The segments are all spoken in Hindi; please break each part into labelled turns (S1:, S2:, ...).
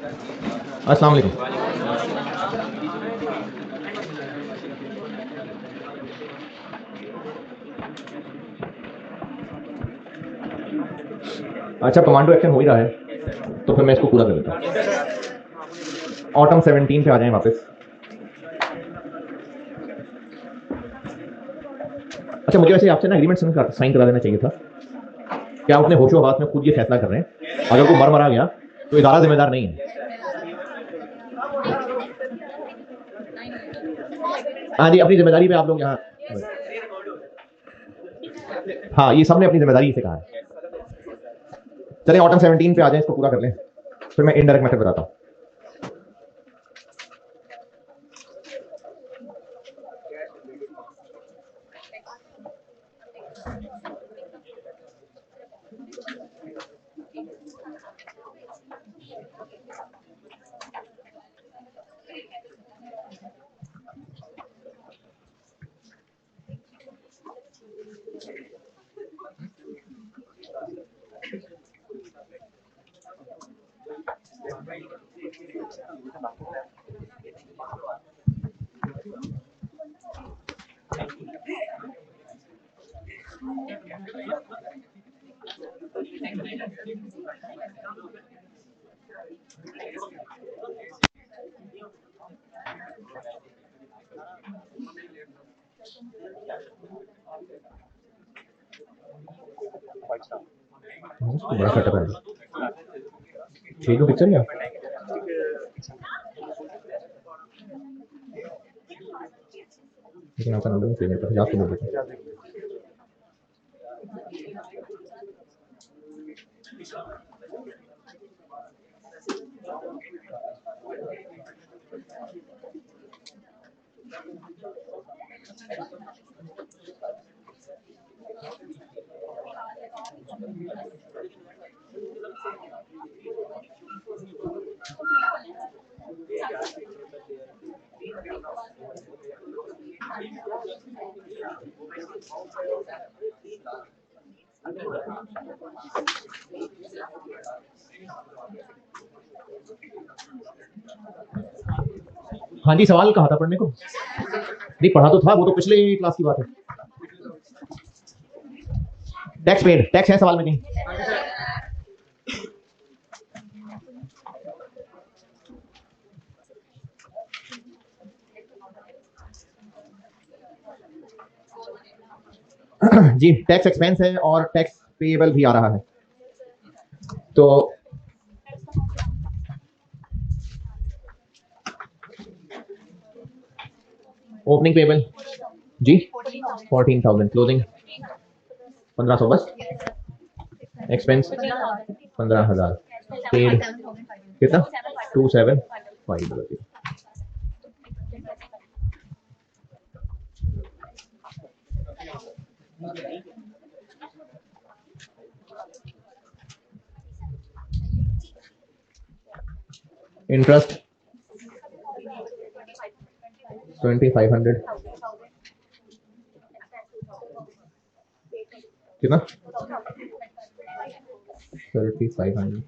S1: अस्सलाम वालेकुम। अच्छा, कमांडो एक्शन हो ही रहा है तो फिर मैं इसको पूरा कर देता हूँ। ऑटम 17 पे आ जाएं वापस। अच्छा, मुझे वैसे आपसे ना एग्रीमेंट साइन करा देना चाहिए था। क्या आप अपने होशो हवास में खुद ये फैसला कर रहे हैं अगर वो मर मरा गया तो इदारा जिम्मेदार नहीं है? हाँ जी, अपनी जिम्मेदारी पे आप लोग यहाँ। हाँ, ये सबने अपनी जिम्मेदारी से कहा है। चलें ऑटम 17 पे आ जाएं, इसको पूरा कर लें, फिर मैं इनडायरेक्ट मेथड बताता हूँ। बड़ा सेटअप है। ठीक है, पिक्चर क्या लेकिन आपका नंबर नहीं चाहिए, याद तो बोल देते। हाँ जी, सवाल कहा था पढ़ने को? नहीं, पढ़ा तो था, वो तो पिछले क्लास की बात है। टैक्स पेड, टैक्स है सवाल में कहीं? जी, टैक्स एक्सपेंस है और टैक्स पेएबल भी आ रहा है। तो ओपनिंग पेएबल जी 14,000, क्लोजिंग 1500 बस। एक्सपेंस 15,000, पेड कितना? 2,750। इंटरेस्ट 2,500, कितना? 3,500।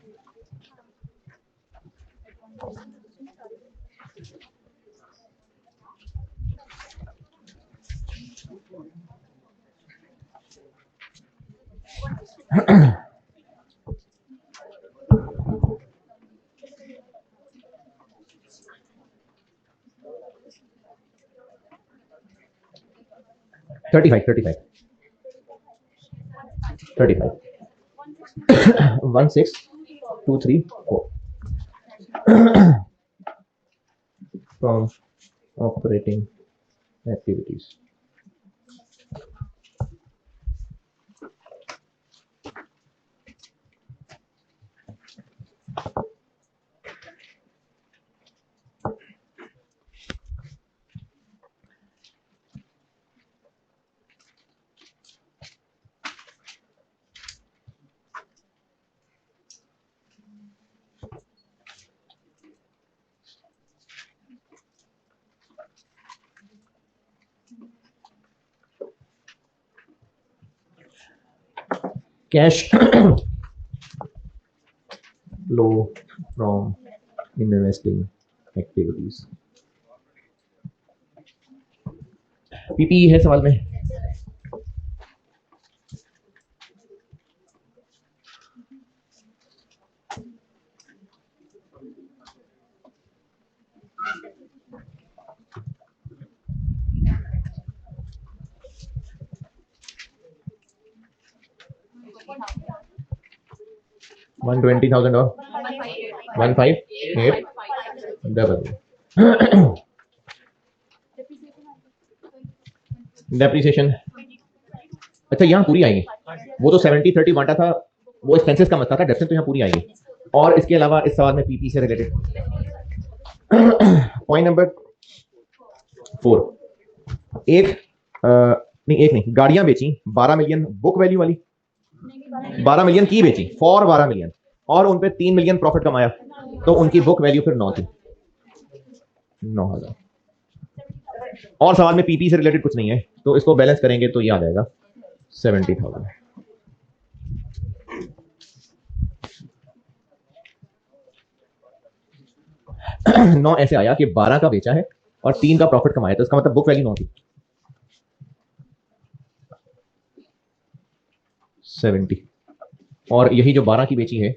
S1: Thirty five 16,234 from operating activities. Cash flow from investing activities, PP है सवाल में। $120,000 और 158 डबल। डेप्रिसिएशन अच्छा यहाँ पूरी आएगी, वो तो 70-30 बांटा था, वो एक्सपेंसेस का मसला था, डेप्रिसिएशन तो यहाँ पूरी आएगी। और इसके अलावा इस सवाल में पीपी से रिलेटेड पॉइंट नंबर 4, एक नहीं गाड़ियां बेची 12 मिलियन बुक वैल्यू वाली, 12 मिलियन की बेची फॉर 12 मिलियन और उन पे 3 मिलियन प्रॉफिट कमाया, तो उनकी बुक वैल्यू फिर 9 थी, 9,000। और सवाल में पीपी से रिलेटेड कुछ नहीं है, तो इसको बैलेंस करेंगे तो ये आ जाएगा 70,000। नौ ऐसे आया कि 12 का बेचा है और 3 का प्रॉफिट कमाया, तो इसका मतलब बुक वैल्यू 9 थी, 70। और यही जो 12 की बेची है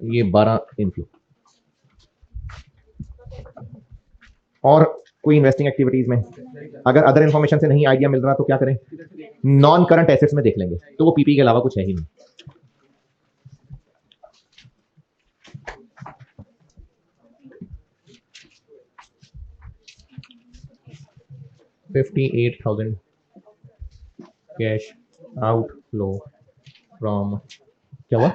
S1: ये 12 इनफ्लो। और कोई इन्वेस्टिंग एक्टिविटीज में अगर अदर इंफॉर्मेशन से नहीं आइडिया मिल रहा तो क्या करें, नॉन करंट एसेट्स में देख लेंगे, तो वो पीपी के अलावा कुछ है ही नहीं। $58,000 कैश आउटफ्लो फ्रॉम, क्या हुआ,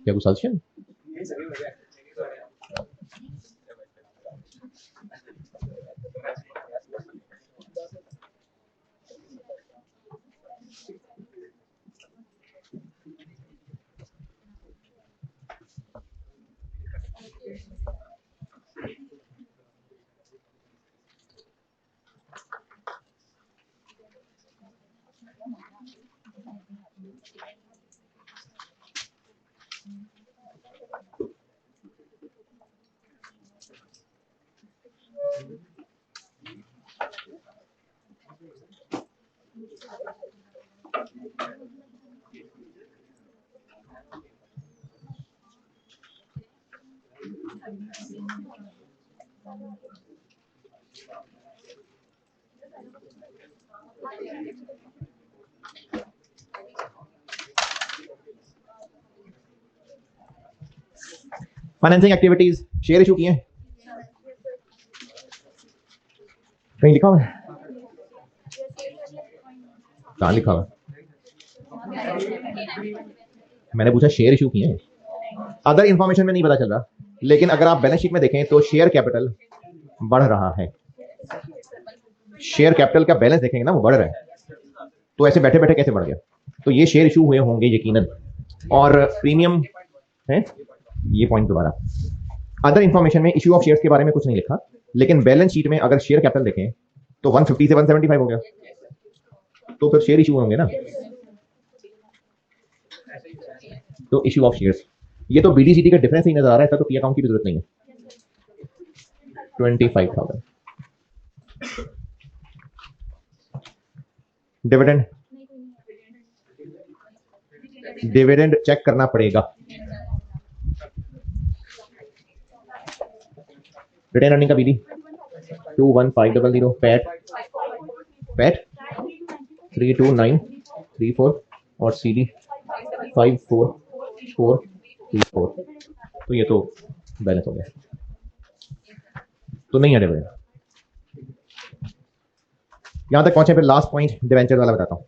S1: क्या कुछ suggestion? Financing activities share issue किए, कहीं लिखा हुआ है, कहाँ लिखा हुआ? मैंने पूछा शेयर इशू किए हैं, अदर इंफॉर्मेशन में नहीं पता चल रहा, लेकिन अगर आप बैलेंस शीट में देखें तो शेयर कैपिटल बढ़ रहा है, शेयर कैपिटल का बैलेंस देखेंगे ना वो बढ़ रहा है, तो ऐसे बैठे बैठे कैसे बढ़ गया, तो ये शेयर इशू हुए होंगे यकीनन। और प्रीमियम है ये पॉइंट दोबारा, अदर इंफॉर्मेशन में इशू ऑफ शेयर्स के बारे में कुछ नहीं लिखा, लेकिन बैलेंस शीट में अगर शेयर कैपिटल देखें तो 150 से 175 हो गया, तो फिर शेयर इशू होंगे ना, तो इशू ऑफ शेयर्स, ये तो बीडीसीटी का डिफरेंस ही नजर आ रहा है, तो पी अकाउंट की भी जरूरत नहीं है। 25,000 डिविडेंड, डिविडेंड चेक करना पड़ेगा, रिटेन अर्निंग का बीडी 21500, पैट पैट 32934 और सीडी 54434, तो ये तो बैलेंस हो गया, तो नहीं है डिविडेंड। यहां तक पहुंचे, फिर लास्ट पॉइंट डिवेंचर वाला बताता हूं।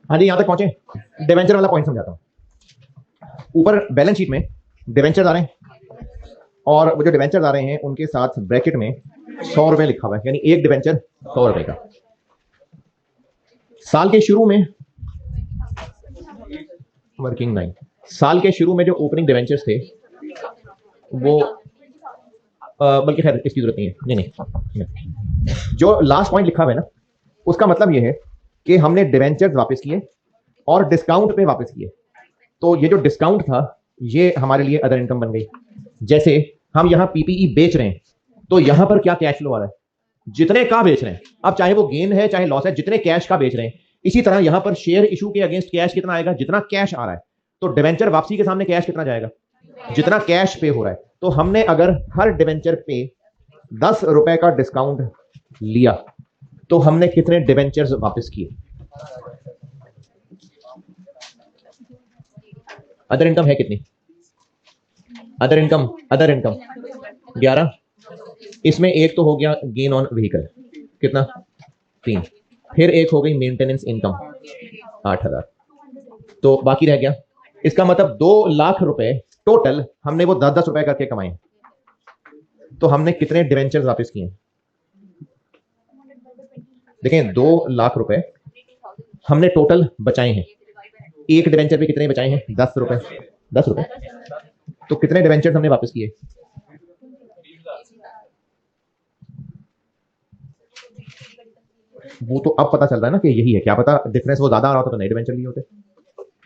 S1: हाँ जी, यहां तक पहुंचे। डिवेंचर वाला पॉइंट समझाता हूं। ऊपर बैलेंस शीट में डिवेंचर आ रहे हैं, और वो जो डिवेंचर आ रहे हैं उनके साथ ब्रैकेट में 100 रुपए लिखा हुआ है, यानी एक डिवेंचर 100 रुपए का। साल के शुरू में वर्किंग नाइन, साल के शुरू में जो ओपनिंग डिवेंचर्स थे वो बल्कि खैर इसकी जरूरत नहीं है, नहीं। जो लास्ट पॉइंट लिखा हुआ है ना, उसका मतलब ये है कि हमने डिवेंचर्स वापस किए और डिस्काउंट पे वापस किए। तो ये जो डिस्काउंट था ये हमारे लिए अदर इनकम बन गई। जैसे हम यहां पीपीई बेच रहे हैं, तो यहां पर क्या कैश फ्लो आ रहा है, जितने का बेच रहे हैं, अब चाहे वो गेन है चाहे लॉस है, जितने कैश का बेच रहे हैं। इसी तरह यहां पर शेयर इशू के अगेंस्ट कैश कितना आएगा, जितना कैश आ रहा है। तो डिवेंचर वापसी के सामने कैश कितना जाएगा, जितना कैश पे हो रहा है। तो हमने अगर हर डिवेंचर पे 10 रुपए का डिस्काउंट लिया तो हमने कितने डिवेंचर्स वापस किए। अदर इनकम है कितनी, अदर इनकम 11। इसमें एक तो हो गया गेन ऑन व्हीकल, कितना 3। फिर एक हो गई मेंटेनेंस इनकम 8000। तो बाकी रह गया, इसका मतलब 2 लाख रुपए टोटल हमने वो 10-10 रुपए करके कमाए। तो हमने कितने डिवेंचर्स वापस किए, देखें 2 लाख रुपए हमने टोटल बचाए हैं। एक डिवेंचर पे कितने बचाए हैं, 10 रुपए। 10 रुपए, तो कितने डिवेंचर्स हमने वापस किए, वो तो अब पता चल रहा है ना कि यही है। क्या पता डिफरेंस वो ज्यादा आ रहा होता तो नए डिवेंचर लिए होते,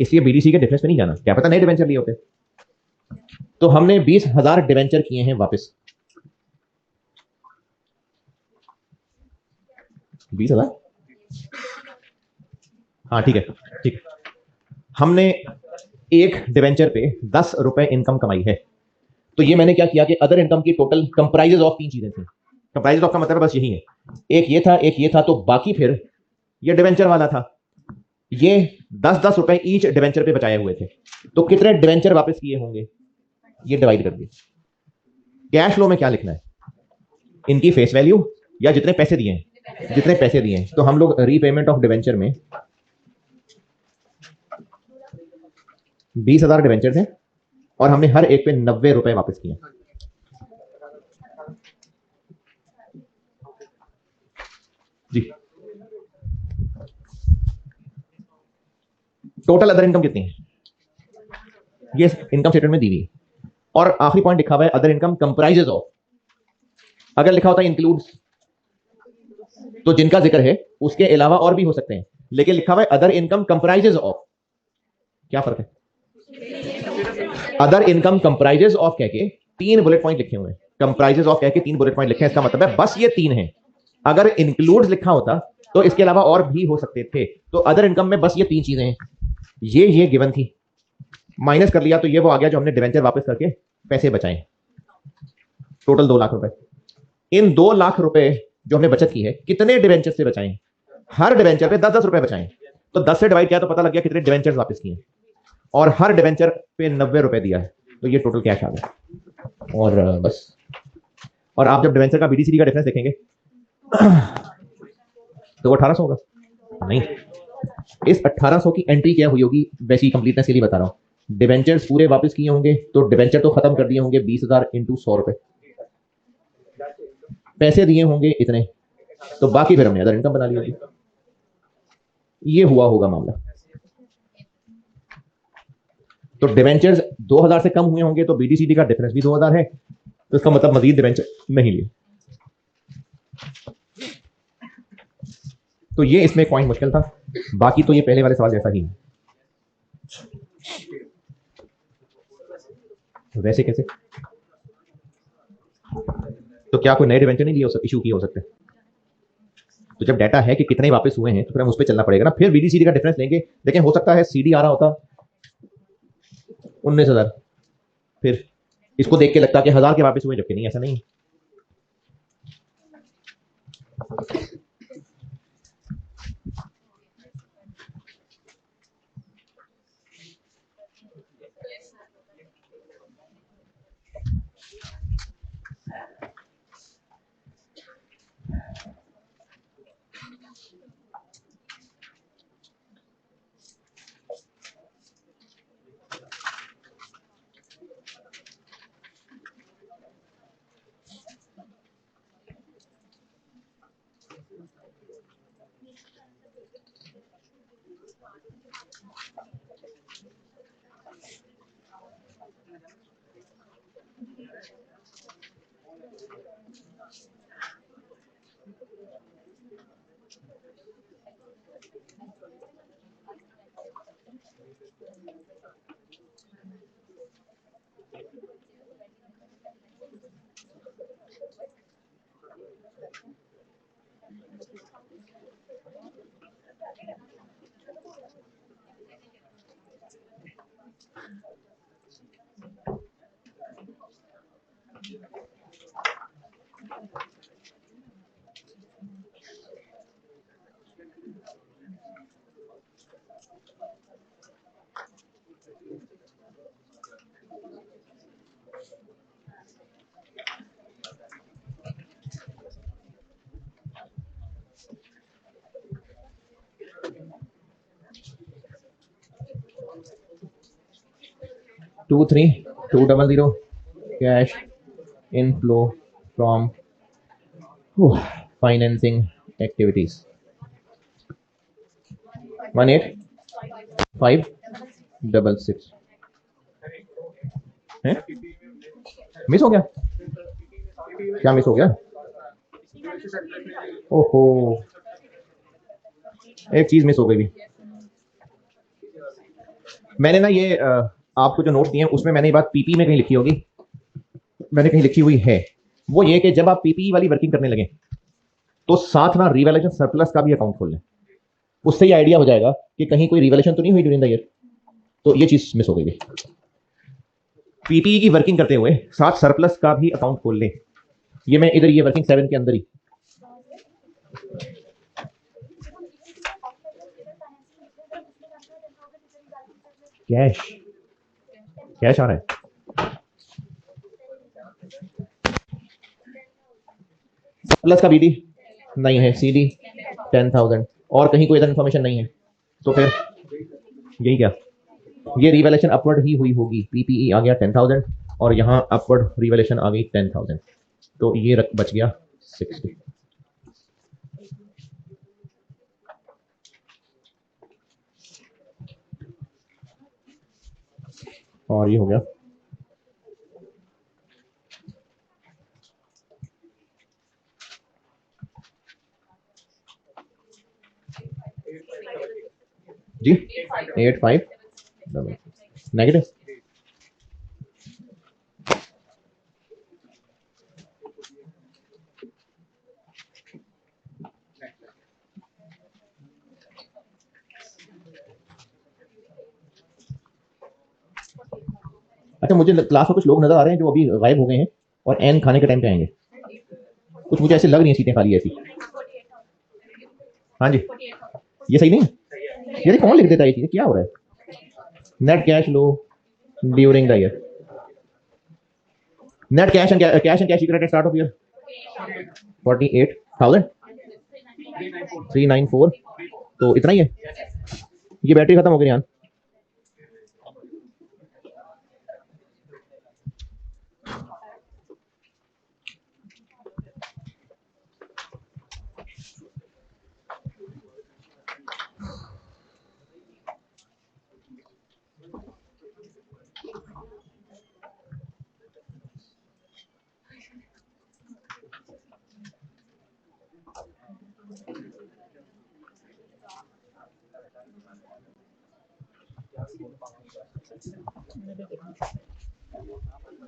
S1: इसलिए बीडीसी के डिफरेंस पे नहीं जाना, क्या पता नए डिवेंचर लिए होते। तो हमने 20,000 डिवेंचर किए हैं वापस। 20,000, हाँ ठीक है, ठीक है। हमने एक डिवेंचर पे 10 रुपए इनकम कमाई है। तो ये मैंने क्या किया कि अदर इनकम की टोटल कंप्राइजेज ऑफ 3 चीजें थी। कंप्राइजेज ऑफ का मतलब बस यही है, एक ये था एक ये था, तो बाकी फिर ये डिवेंचर वाला था। ये 10-10 रुपए ईच डिवेंचर पे बचाए हुए थे। तो कितने डिवेंचर वापस किए होंगे, ये डिवाइड कर दिए। कैश फ्लो में क्या लिखना है, इनकी फेस वैल्यू या जितने पैसे दिए हैं, जितने पैसे दिए हैं। तो हम लोग रीपेमेंट ऑफ डिवेंचर में 20,000 डिवेंचर थे और हमने हर एक पे 90 रुपए वापस किए। जी, टोटल अदर इनकम कितनी है, ये इनकम स्टेटमेंट में दी हुई। और आखिरी पॉइंट लिखा हुआ है अदर इनकम कंप्राइजेज ऑफ। अगर लिखा होता है इंक्लूड्स, तो जिनका जिक्र है उसके अलावा और भी हो सकते हैं, लेकिन लिखा हुआ है अदर इनकम कंप्राइजेज ऑफ। क्या फर्क है, अदर इनकम कंप्राइजेज ऑफ कह के 3 बुलेट पॉइंट लिखे हुए हैं, कंप्राइजेज ऑफ कह के 3 बुलेट पॉइंट लिखे हैं। इसका मतलब है बस ये 3 हैं। अगर इंक्लूड्स लिखा होता तो इसके अलावा और भी हो सकते थे। तो अदर इनकम में बस ये 3 चीजें हैं। ये गिवन थी, माइनस कर लिया तो ये वो आ गया जो हमने डिवेंचर वापस करके पैसे बचाए, टोटल 2 लाख रुपए। इन 2 लाख रुपए जो हमने बचत की है कितने डिवेंचर से बचाए, हर डिवेंचर पे 10-10 रुपए बचाए। तो 10 से डिवाइड किया तो पता लग गया कितने डिवेंचर वापस किए, और हर डिवेंचर पे 90 रुपए दिया है। तो ये टोटल कैश आ गया। और बस, और आप जब डिवेंचर का बीडीसीडी का डिफरेंस देखेंगे तो वो 1800 होगा। नहीं, इस 1800 की एंट्री क्या हुई होगी, वैसी कंप्लीटनेस के लिए बता रहा हूं। डिवेंचर्स पूरे वापस किए होंगे तो डिवेंचर तो खत्म कर दिए होंगे 20,000 इंटू 100 रुपए, पैसे दिए होंगे इतने, तो बाकी फिर हमने अदर इनकम बना ली होगी। ये हुआ होगा मामला। तो डिवेंचर्स 2000 से कम हुए होंगे तो बीडीसीडी का डिफरेंस भी 2000 है, तो इसका मतलब मजीद डिवेंचर नहीं लिए। तो ये इसमें पॉइंट मुश्किल था, बाकी तो ये पहले वाले सवाल जैसा ही है। वैसे कैसे, तो क्या कोई नए डिवेंचर नहीं लिए इशू किए हो सकते। तो जब डाटा है कि कितने वापस हुए हैं तो फिर हम उस पर चलना पड़ेगा ना। फिर बीडीसीडी का डिफरेंस लेंगे, लेकिन हो सकता है सीडी आ रहा होता 19,000, फिर इसको देख के लगता कि 1000 के वापस हुए, जबकि नहीं, ऐसा नहीं। 23,200 cash inflow from financing activities. 18,566 है, मिस हो गया, क्या मिस हो गया? ओहो, एक चीज मिस हो गई भी। मैंने ना ये आपको जो नोट दिए हैं उसमें मैंने ये बात पीपी में कहीं लिखी होगी, मैंने कहीं लिखी हुई है, वो ये कि जब आप पीपी वाली वर्किंग करने लगे तो साथ ना रिवैल्यूएशन सरप्लस का भी अकाउंट खोल लें, उससे ये आइडिया हो जाएगा कि कहीं कोई रिवैल्यूएशन तो नहीं हुई ड्यूरिंग द ईयर। तो ये चीज मिस हो गई। पीपीई की वर्किंग करते हुए साथ सरप्लस का भी अकाउंट खोल लें। ये मैं इधर ये वर्किंग 7 के अंदर ही कैश कैश आ रहा है, सरप्लस का बीडी नहीं है, सीडी 10,000 और कहीं कोई इधर इंफॉर्मेशन नहीं है, तो फिर यही क्या, ये रिवैल्यूएशन अपवर्ड ही हुई होगी। पीपीई आ गया 10,000 और यहाँ अपवर्ड रिवैल्यूएशन आ गई 10,000, तो ये बच गया 60। और ये हो गया जी 85 नेगेटिव। अच्छा, मुझे क्लास में कुछ लोग नजर आ रहे हैं जो अभी गायब हो गए हैं और एन खाने के टाइम पे आएंगे, कुछ मुझे ऐसे लग रही है सीटें खाली ऐसी। हाँ जी, ये सही नहीं है, ये कौन लिख देता है, ये चीजें क्या हो रहा है? Net cash flow during the year, net cash and cash secret start of year 48,394, तो इतना ही है। ये बैटरी खत्म हो गई यार।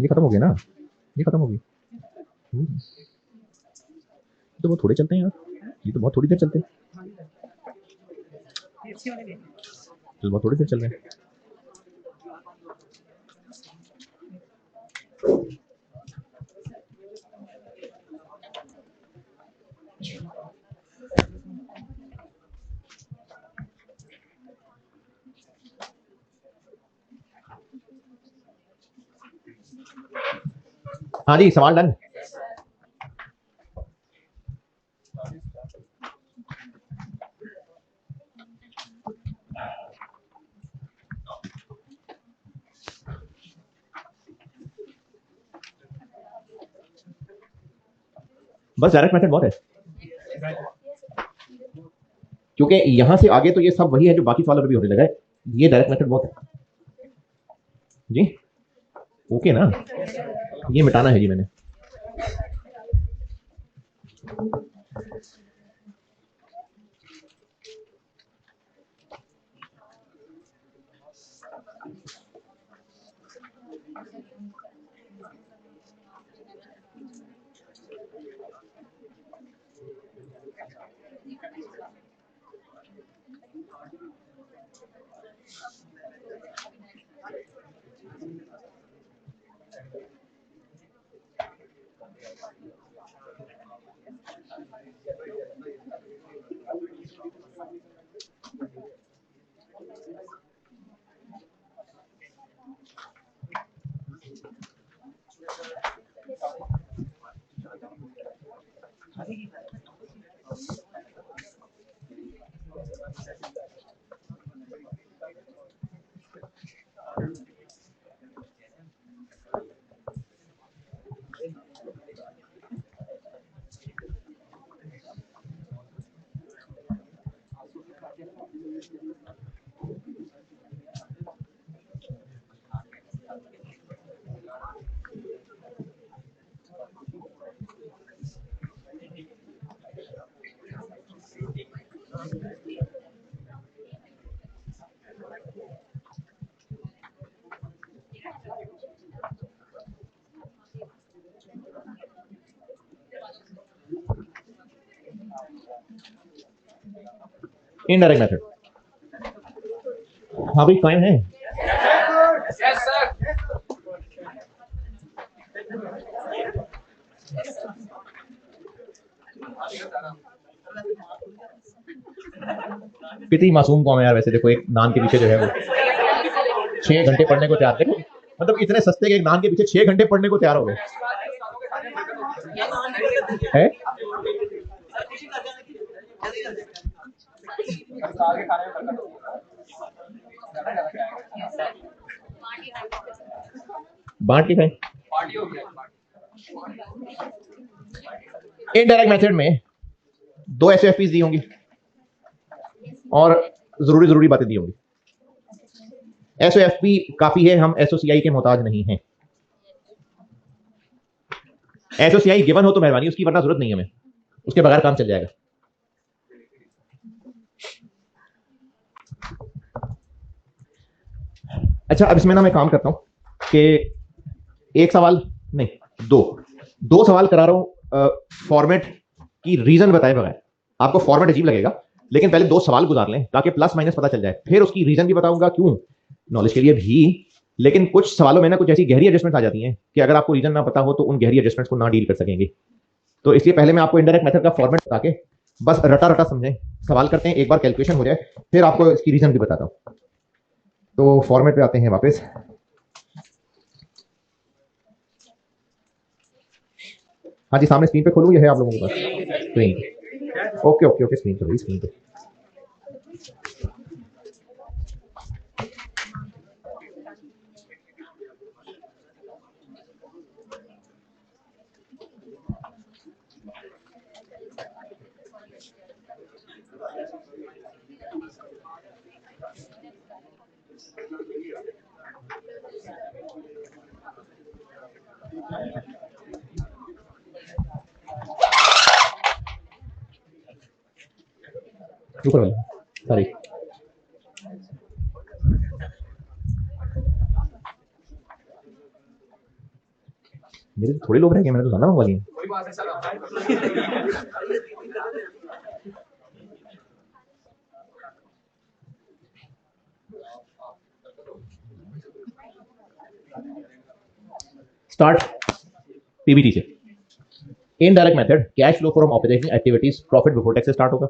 S1: ये खत्म हो गया ना, ये खत्म हो गई। तो वो थोड़े चलते हैं यार, ये तो बहुत थोड़ी देर चलते हैं, तो बहुत थोड़ी देर चल रहे हैं। हाँ जी, सवाल डन। बस डायरेक्ट मेथड बहुत है। क्योंकि यहां से आगे तो ये सब वही है जो बाकी सवालों पे भी होने लगा है। ये डायरेक्ट मेथड बहुत है जी। ओके ना, ये मिटाना है जी मैंने। इनडायरेक्ट मेथड, हाँ भाई कायम है। कितनी मासूम कौम है यार वैसे। देखो एक नान के पीछे जो है वो 6 घंटे पढ़ने को तैयार। देखो मतलब इतने सस्ते के एक नान के पीछे 6 घंटे पढ़ने को तैयार हो गए है। बांट के खाएं। इनडायरेक्ट मेथड में 2 SOFPs दी होंगी और जरूरी बातें दी होंगी। SOFP काफी है, हम SOCI के मोहताज नहीं हैं। SOCI गिवन हो तो मेहरबानी उसकी, वरना जरूरत नहीं है हमें, उसके बगैर काम चल जाएगा। अच्छा अब इसमें ना मैं काम करता हूं कि एक सवाल नहीं, दो सवाल करा रहा हूं फॉर्मेट की रीजन बताए बगैर। आपको फॉर्मेट अजीब लगेगा लेकिन पहले 2 सवाल गुजार लें ताकि प्लस माइनस पता चल जाए, फिर उसकी रीजन भी बताऊंगा क्यों, नॉलेज के लिए भी। लेकिन कुछ सवालों में ना कुछ ऐसी गहरी एडजस्टमेंट आ जाती हैं कि अगर आपको रीजन ना पता हो तो उन गहरी एडजस्टमेंट्स को ना डील कर सकेंगे। तो इसलिए पहले मैं आपको इनडायरेक्ट मेथड का फॉर्मेट बता के बस रटा समझें, सवाल करते हैं, एक बार कैलकुलेशन हो जाए फिर आपको इसकी रीजन भी बताता हूं। तो फॉर्मेट पे आते हैं वापस। हाँ जी सामने स्क्रीन पे खोलूं, यह है आप लोगों के पास स्क्रीन। ओके स्क्रीन पे, स्क्रीन पे। ऊपर वाला सॉरी, मेरे तो थोड़े लोग रह गए, मैंने तो ज्यादा मंगवा लिए। स्टार्ट पीबीटी से। Indirect method cash flow from operating activities profit before tax से स्टार्ट होगा,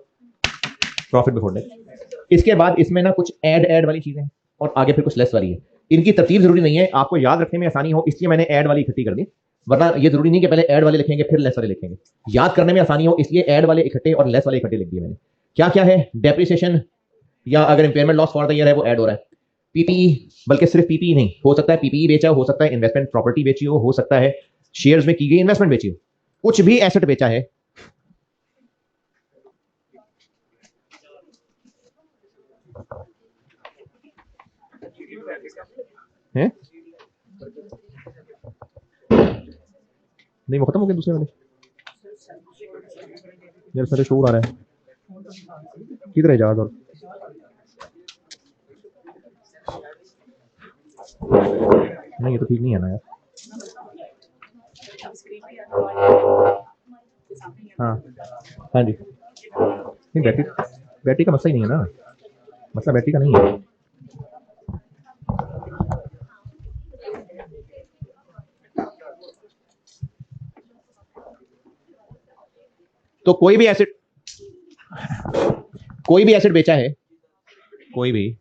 S1: प्रॉफिट बिफोर टैक्स। इसके बाद इसमें ना कुछ ऐड वाली चीजें और आगे फिर कुछ लेस वाली है। इनकी तरतीब जरूरी नहीं है, आपको याद रखने में आसानी हो इसलिए मैंने ऐड वाली इकट्ठी कर दी, वरना ये जरूरी नहीं कि पहले ऐड वाले लिखेंगे फिर लेस वाले लिखेंगे। याद करने में आसानी हो इसलिए ऐड वाले इकट्ठे और लेस वाले इकट्ठे लिख दिए मैंने। क्या क्या है, डेप्रिसिएशन या अगर impairment loss for the year है वो ऐड हो रहा है। पीपीई, बल्कि सिर्फ पीपीई नहीं, हो सकता है पीपीई बेचा हो सकता है इन्वेस्टमेंट प्रॉपर्टी बेची हो सकता है शेयर्स में की गई इन्वेस्टमेंट बेची हो, कुछ भी एसेट बेचा है हैं? नहीं वो खत्म हो गया दूसरे वाले मेरे सारे शोर आ रहा है किधर है जहाज और नहीं ये तो ठीक नहीं है ना यार हाँ हाँ जी नहीं बैटरी का मसला ही नहीं है ना मसला बैटरी का नहीं है तो कोई भी एसेट बेचा है कोई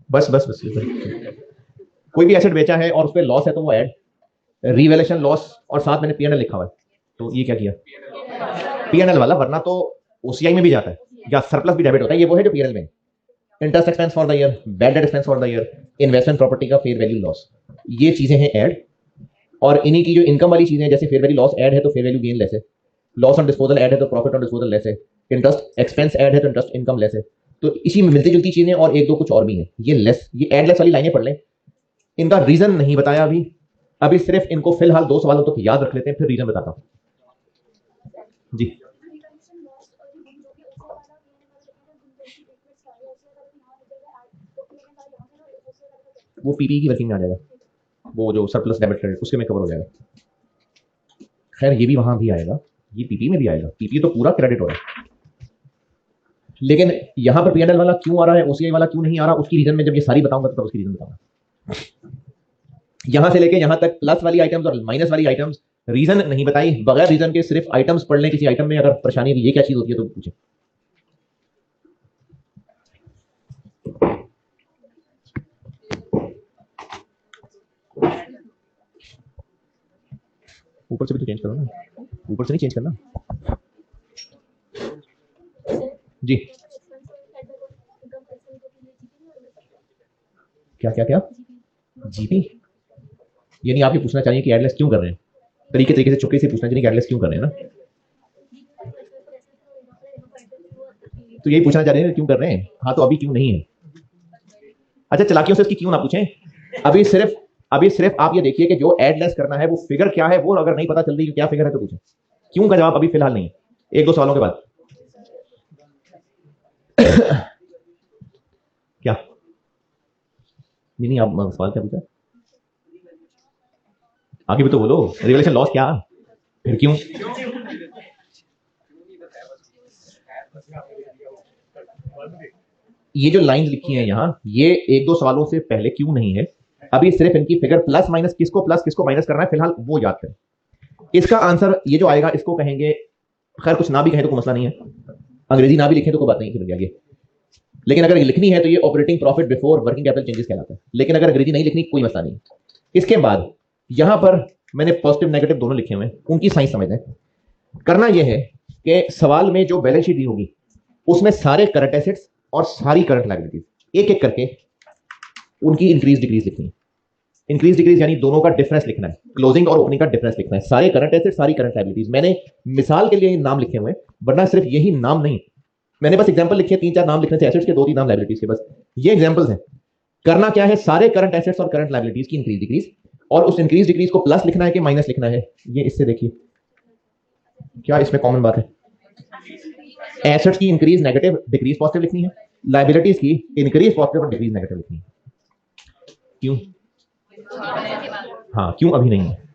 S1: बस कोई भी एसेट बेचा है और उस पर लॉस है तो वो ऐड रिवैल्यूएशन लॉस और साथ मैंने पीएनएल लिखा हुआ है तो ये क्या किया पीएनएल वाला वरना तो ओसीआई में भी जाता है या सरप्लस भी डेबिट होता है ये वो है जो पीएनएल में interest expense for the year bad debt expense for the year investment property का फेयर वैल्यू लॉस ये चीजें हैं ऐड और इन्हीं की जो इनकम वाली चीजें जैसे फेयर वैल्यू लॉस ऐड है तो फेयर वैल्यू गेन लेस है लॉस ऑन डिस्पोजल ऐड है तो प्रॉफिट ऑन डिस्पोजल लेस है इंटरेस्ट एक्सपेंस ऐड है तो इंटरेस्ट इनकम लेस है तो इसी में मिलती जुलती चीजें और एक दो कुछ और भी हैं ये लेस ये ऐड लेस वाली लाइनें पढ़ लें इनका रीजन नहीं बताया अभी सिर्फ इनको फिलहाल 2 सवालों तक याद रख लेते हैं फिर रीजन बताता हूं जी वो पीपी की वर्किंग में आ जाएगा वो जो सरप्लस डेबिट क्रेडिट उसके में कवर हो जाएगा खैर ये भी वहां भी आएगा ये पीपी में भी आएगा पीपी तो पूरा क्रेडिट हो रहा है लेकिन यहां पर पीएनएल वाला क्यों आ रहा है ओसीआई वाला क्यों नहीं आ रहा उसकी रीजन में जब ये सारी बताऊंगा तब उसकी रीजन बताऊंगा यहां से लेके यहां तक प्लस वाली आइटम्स और माइनस वाली आइटम्स रीजन नहीं बताई बगैर रीजन के सिर्फ आइटम्स पढ़ लें किसी आइटम में अगर परेशानी है ये क्या चीज होती है तो पूछें ऊपर से भी तो चेंज करो ना ऊपर से नहीं चेंज करना जी क्या जीपी यानी आप ये पूछना चाहिए कि एडलेस क्यों कर रहे हैं तरीके से चुपके से पूछना चाहिए कि एडलेस क्यों कर रहे हैं ना तो यही पूछना चाह रहे हैं क्यों कर रहे हैं हाँ तो अभी क्यों नहीं है अच्छा चलाकियों से इसकी क्यों ना पूछें अभी सिर्फ आप ये देखिए कि जो एडलेस करना है वो फिगर क्या है वो अगर नहीं पता चल रही क्या फिगर है तो पूछें क्यों का जवाब अभी फिलहाल नहीं है 1-2 सवालों के बाद क्या नहीं आप सवाल क्या पूछा आगे भी तो बोलो रिवैल्यूएशन लॉस क्या फिर क्यों ये जो लाइंस लिखी हैं यहां ये 1-2 सवालों से पहले क्यों नहीं है अभी सिर्फ इनकी फिगर प्लस किसको माइनस करना है फिलहाल वो याद करें इसका आंसर ये जो आएगा इसको कहेंगे खैर कुछ ना भी कहें तो कोई मसला नहीं है अंग्रेजी ना भी लिखें तो कोई बात नहीं फिर आगे लेकिन अगर लिखनी है तो ये operating profit before working capital changes कहलाता है लेकिन अगर अंग्रेजी नहीं लिखनी कोई मसला नहीं इसके बाद यहां पर मैंने पॉजिटिव नेगेटिव दोनों लिखे हुए हैं उनकी साइंस समझ लें करना यह है कि सवाल में जो बैलेंस शीट दी होगी उसमें सारे करंट एसेट्स और सारी करंट लायबिलिटीज एक एक करके उनकी इंक्रीज डिक्रीज लिखनी है इंक्रीज डिक्रीज यानी दोनों का डिफरेंस लिखना है क्लोजिंग और ओपनिंग का डिफरेंस लिखना है सारे करंट एसेट सारी करंट लायबिलिटीज मैंने मिसाल के लिए नाम लिखे हुए वरना सिर्फ यही नाम नहीं मैंने बस एग्जांपल लिखे 3-4 नाम लिखने से एसेट्स के 2-3 नाम लायबिलिटीज के बस ये एग्जांपल्स हैं करना क्या है सारे करंट एसेट्स और करंट लायबिलिटीज की इंक्रीज डिक्रीज और उस इंक्रीज डिक्रीज को प्लस लिखना है कि माइनस लिखना है ये इससे देखिए क्या इसमें कॉमन बात है एसेट्स की इंक्रीज नेगेटिव डिक्रीज पॉजिटिव लिखनी है लायबिलिटीज की इंक्रीज पॉजिटिव और डिक्रीज नेगेटिव लिखनी है क्यों हाँ क्यों अभी नहीं है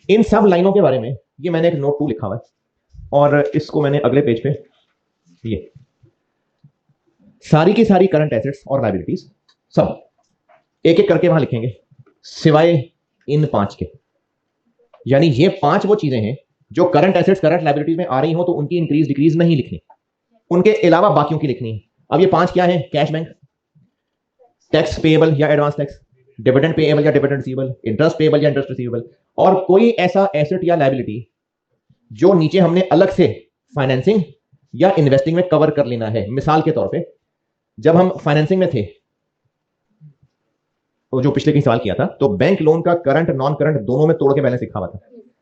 S1: इन सब लाइनों के बारे में ये मैंने एक नोट 2 लिखा हुआ है और इसको मैंने अगले पेज पे ये सारी की सारी करंट एसेट्स और लायबिलिटीज सब एक एक करके वहां लिखेंगे सिवाय इन 5 के यानी ये 5 वो चीजें हैं जो करंट एसेट्स करंट लायबिलिटीज में आ रही हो तो उनकी इंक्रीज डिक्रीज नहीं लिखनी उनके अलावा बाकियों की लिखनी है अब ये 5 क्या है कैश बैंक टैक्स पेएबल या एडवांस टैक्स डिविडेंड पेएबल या डिविडेंड रिसीवेबल इंटरेस्ट पेएबल या इंटरेस्ट रिसीवेबल और कोई ऐसा एसेट या लायबिलिटी जो नीचे हमने अलग से फाइनेंसिंग या इन्वेस्टिंग में कवर कर लेना है मिसाल के तौर पे जब हम फाइनेंसिंग में थे तो जो पिछले कहीं सवाल किया था तो बैंक लोन का करंट नॉन करंट दोनों में तोड़ के बैलेंस लिखा हुआ था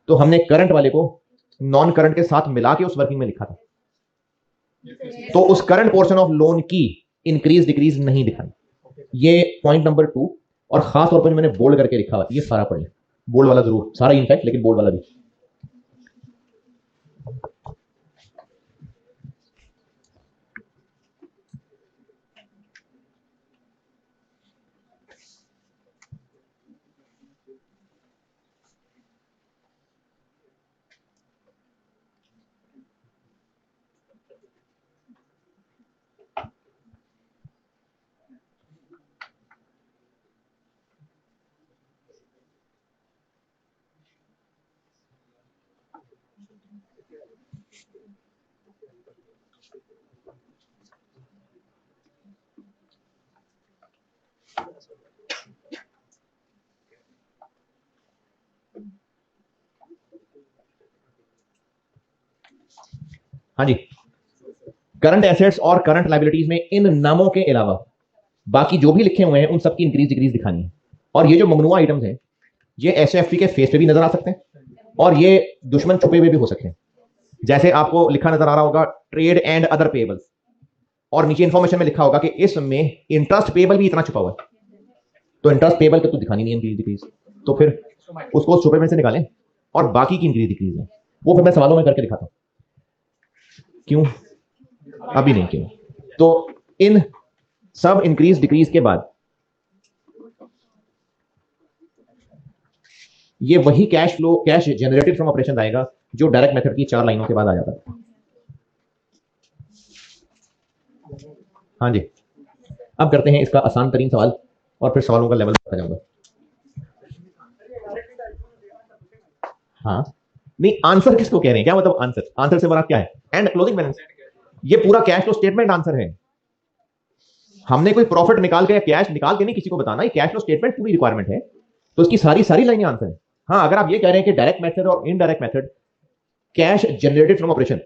S1: तो हमने करंट वाले को नॉन करंट के साथ मिला के उस वर्किंग में लिखा था तो उस करंट पोर्शन ऑफ लोन की इंक्रीज डिक्रीज नहीं दिखाई। ये पॉइंट नंबर 2। और खास तौर पर मैंने बोल्ड करके लिखा हुआ, ये सारा पढ़ें, बोल्ड वाला जरूर, सारा इनफैक्ट, लेकिन बोल्ड वाला भी। हाँ जी, करंट एसेट्स और करंट लाइबिलिटीज में इन नामों के अलावा बाकी जो भी लिखे हुए हैं उन सबकी इंक्रीज डिक्रीज दिखानी है। और ये जो ममनुआ आइटम्स हैं, ये एसएफटी के फेस पे भी नजर आ सकते हैं और ये दुश्मन छुपे हुए भी हो सकते हैं। जैसे आपको लिखा नजर आ रहा होगा ट्रेड एंड अदर पेबल्स, और नीचे इंफॉर्मेशन में लिखा होगा कि इसमें इंटरेस्ट पेबल भी इतना छुपा हुआ है, तो इंटरेस्ट पेबल तो दिखानी नहीं है इंक्रीज डिक्रीज, तो फिर उसको छुपे में से निकालें और बाकी की इंक्रीज डिक्रीज है वो फिर मैं सवालों में करके दिखाता हूं। क्यों अभी नहीं, क्यों? तो इन सब इंक्रीज डिक्रीज के बाद ये वही cash flow, cash generated from operation आएगा जो डायरेक्ट मेथड की 4 लाइनों के बाद आ जाता है। हाँ जी, अब करते हैं इसका आसान तरीन सवाल और फिर सवालों का लेवल बढ़ता जाऊंगा। हाँ, नहीं, आंसर किसको कह रहे हैं, क्या मतलब आंसर? आंसर से बड़ा क्या है? And closing balance. ये पूरा कैश फ्लो स्टेटमेंट आंसर है। हमने कोई प्रॉफिट निकाल के या कैश निकाल के नहीं किसी को बताना, ये कैश फ्लो स्टेटमेंट पूरी रिक्वायरमेंट है, तो इसकी सारी सारी लाइनें आंसर है। हाँ, अगर आप ये कह रहे हैं कि डायरेक्ट मेथड और indirect method cash generated from operation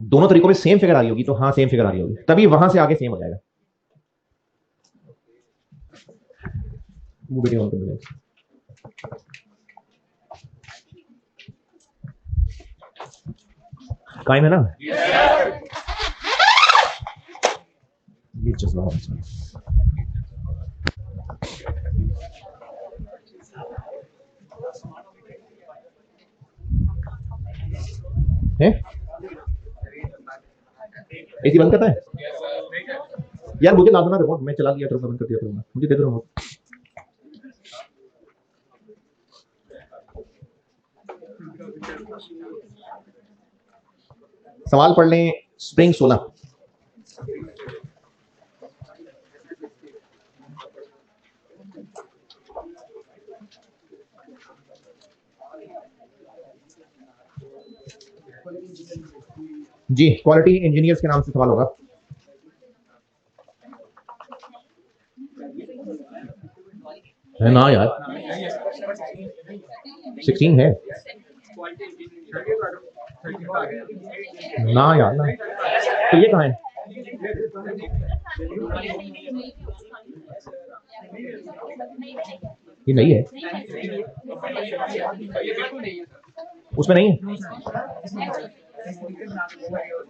S1: दोनों तरीकों में सेम फिगर आ रही होगी, तो हाँ सेम फिगर आ रही होगी, तभी वहां से आगे सेम हो जाएगा। वीडियो ऑन कर दो। कायम है ना? ये जज्बा है। एसी बंद करता है यार, मुझे ला दो ना रिमोट, मैं चला दिया करूंगा, बंद कर दिया करूंगा, मुझे दे दो रिमोट। सवाल पढ़ लें, स्प्रिंग 16। जी, क्वालिटी इंजीनियर्स के नाम से सवाल होगा। है ना यार, 16 है ना यार ना, तो ये कहाँ है? ये नहीं है, उसमें नहीं है।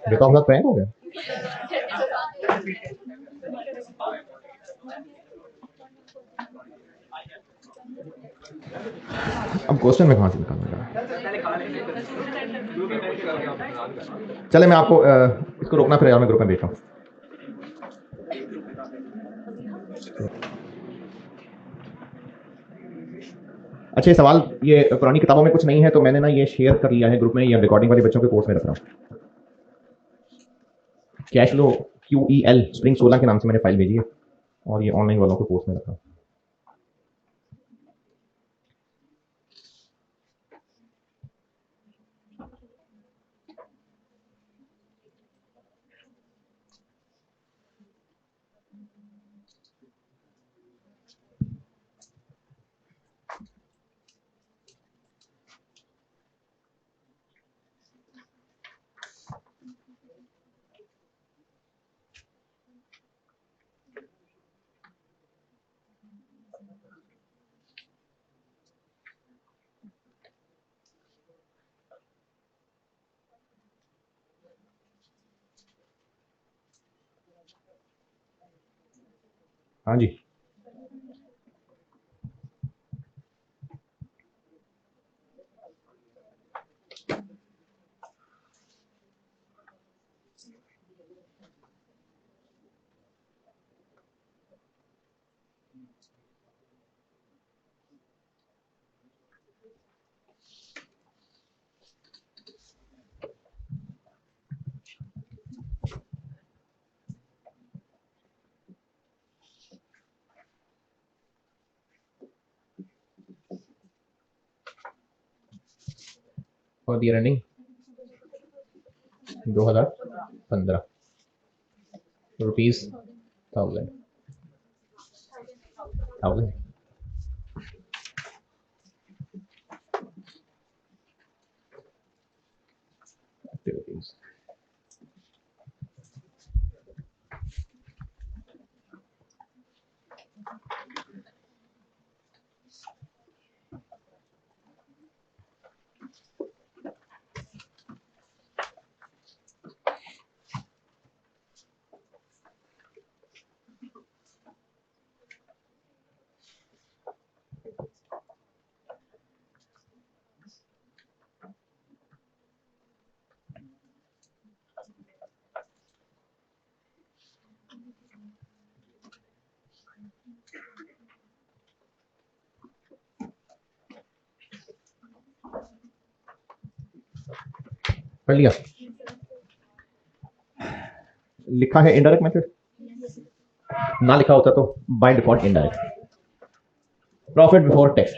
S1: बेटा आपका प्रैंक हो गया। अब क्वेश्चन में कहां से निकालूंगा? चले, मैं आपको इसको रोकना फिर यार, मैं ग्रुप में भेजता हूँ। अच्छा, ये सवाल ये पुरानी किताबों में कुछ नहीं है, तो मैंने ना ये शेयर कर लिया है ग्रुप में, या रिकॉर्डिंग वाले बच्चों के कोर्स में रख रहा हूँ। कैश फ्लो QEL स्प्रिंग 16 के नाम से मैंने फाइल भेजी है, और ये ऑनलाइन वालों के कोर्स में रखा हूँ। हाँ जी, for the running 2015 rupees 1000 activities. कर लिया। लिखा है इनडायरेक्ट मेथड, ना लिखा होता तो by default indirect. Profit before tax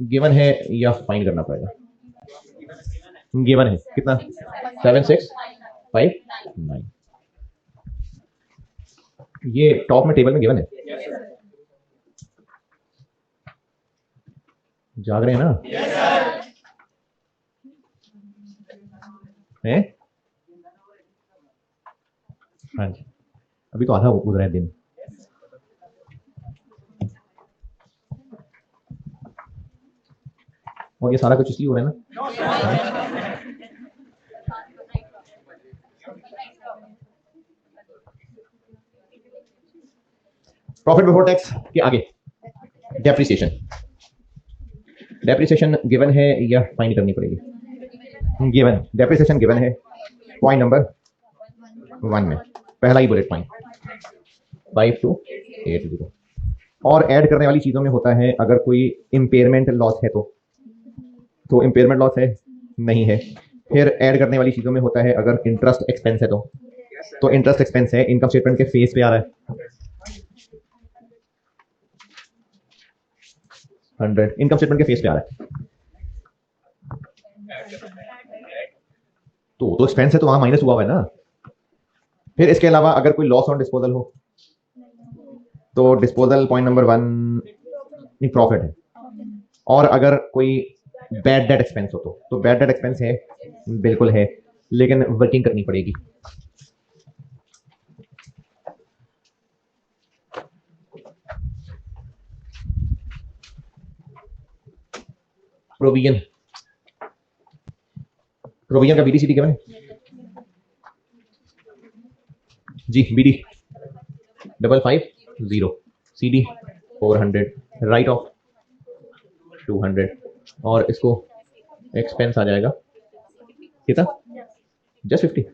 S1: given है या फाइंड करना पड़ेगा? गिवन है कितना? 7659। ये टॉप में टेबल में गिवन है। जाग रहे हैं ना? है? हाँ जी, अभी तो आधा गुजरा है दिन। और ये सारा कुछ इसलिए हो रहा है ना? प्रॉफिट बिफोर टैक्स के आगे डेप्रिसिएशन। डेप्रिसिएशन गिवन है या फाइंड करनी पड़ेगी? गिवन, डेप्रिसिएशन गिवन है पॉइंट नंबर 1 में, पहला ही बुलेट पॉइंट 5280। और ऐड करने वाली चीजों में होता है अगर कोई इम्पेयरमेंट लॉस है तो इम्पेयरमेंट लॉस है नहीं है। फिर ऐड करने वाली चीजों में होता है अगर इंटरेस्ट एक्सपेंस है तो इंटरेस्ट एक्सपेंस है, इनकम स्टेटमेंट के फेस पे आ रहा है 100, इनकम स्टेटमेंट के फेस पे आ रहा है तो एक्सपेंस है तो वहां माइनस हुआ है ना। फिर इसके अलावा अगर कोई लॉस ऑन डिस्पोजल हो तो डिस्पोजल पॉइंट नंबर 1 प्रॉफिट है। और अगर कोई बैड डेट एक्सपेंस हो तो बैड डेट एक्सपेंस है, बिल्कुल है, लेकिन वर्किंग करनी पड़ेगी। प्रोविजन, प्रोविजन का बीडी सीडी क्या है जी? बीडी 550, सीडी 400, राइट ऑफ 200 और इसको एक्सपेंस आ जाएगा कितना? जस्ट 50।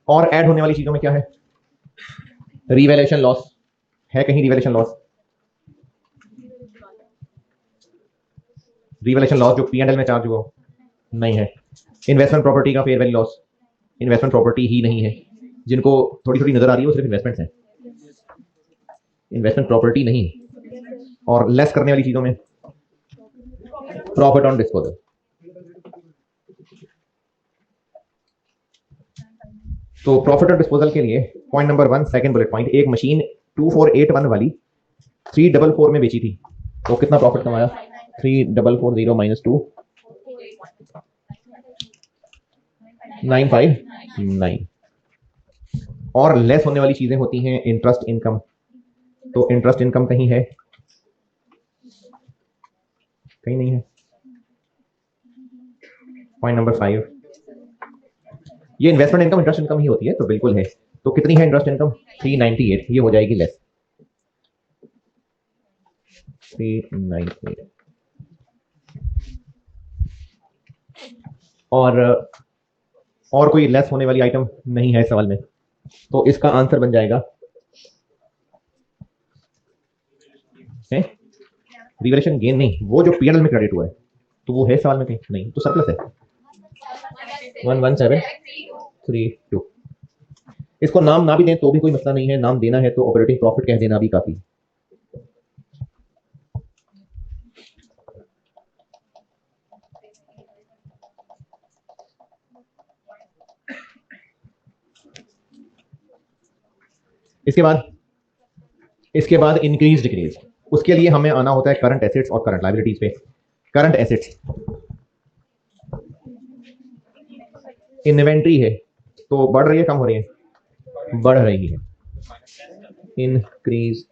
S1: और ऐड होने वाली चीजों में क्या है? रिवैल्यूएशन लॉस है कहीं? रिवैल्यूएशन लॉस, रिवैल्यूएशन लॉस जो P&L में चार्ज हुआ नहीं है। इन्वेस्टमेंट प्रॉपर्टी का fair value loss, investment property ही नहीं है। जिनको थोड़ी थोड़ी नजर आ रही है वो सिर्फ इन्वेस्टमेंट्स हैं, इन्वेस्टमेंट प्रॉपर्टी नहीं। और लेस करने वाली चीजों में प्रॉफिट ऑन डिस्पोजल, तो प्रॉफिट और डिस्पोजल के लिए point number 1 second bullet point, एक मशीन 2481 वाली 344 में बेची थी, तो कितना प्रॉफिट कमाया? 3440 माइनस 2 959। और लेस होने वाली चीजें होती हैं इंटरेस्ट इनकम, तो इंटरेस्ट इनकम कहीं है? कहीं नहीं है। पॉइंट नंबर 5, ये इन्वेस्टमेंट इनकम इंटरेस्ट इनकम ही होती है, तो बिल्कुल है। तो कितनी है इंटरेस्ट इनकम? 398, ये हो जाएगी लेस 398। और कोई लेस होने वाली आइटम नहीं है सवाल में, तो इसका आंसर बन जाएगा है रिवैल्यूएशन गेन। नहीं, वो जो पीएनएल में क्रेडिट हुआ है, तो वो है सवाल में कहीं नहीं, तो सरप्लस है 11732। इसको नाम ना भी दें तो भी कोई मसला नहीं है, नाम देना है तो ऑपरेटिंग प्रॉफिट कह देना भी काफी। इसके बाद इंक्रीज डिक्रीज, उसके लिए हमें आना होता है करंट एसेट्स और करंट लायबिलिटीज पे। करंट एसेट्स, इन्वेंट्री है तो बढ़ रही है कम हो रही है? बढ़ रही है। इंक्रीज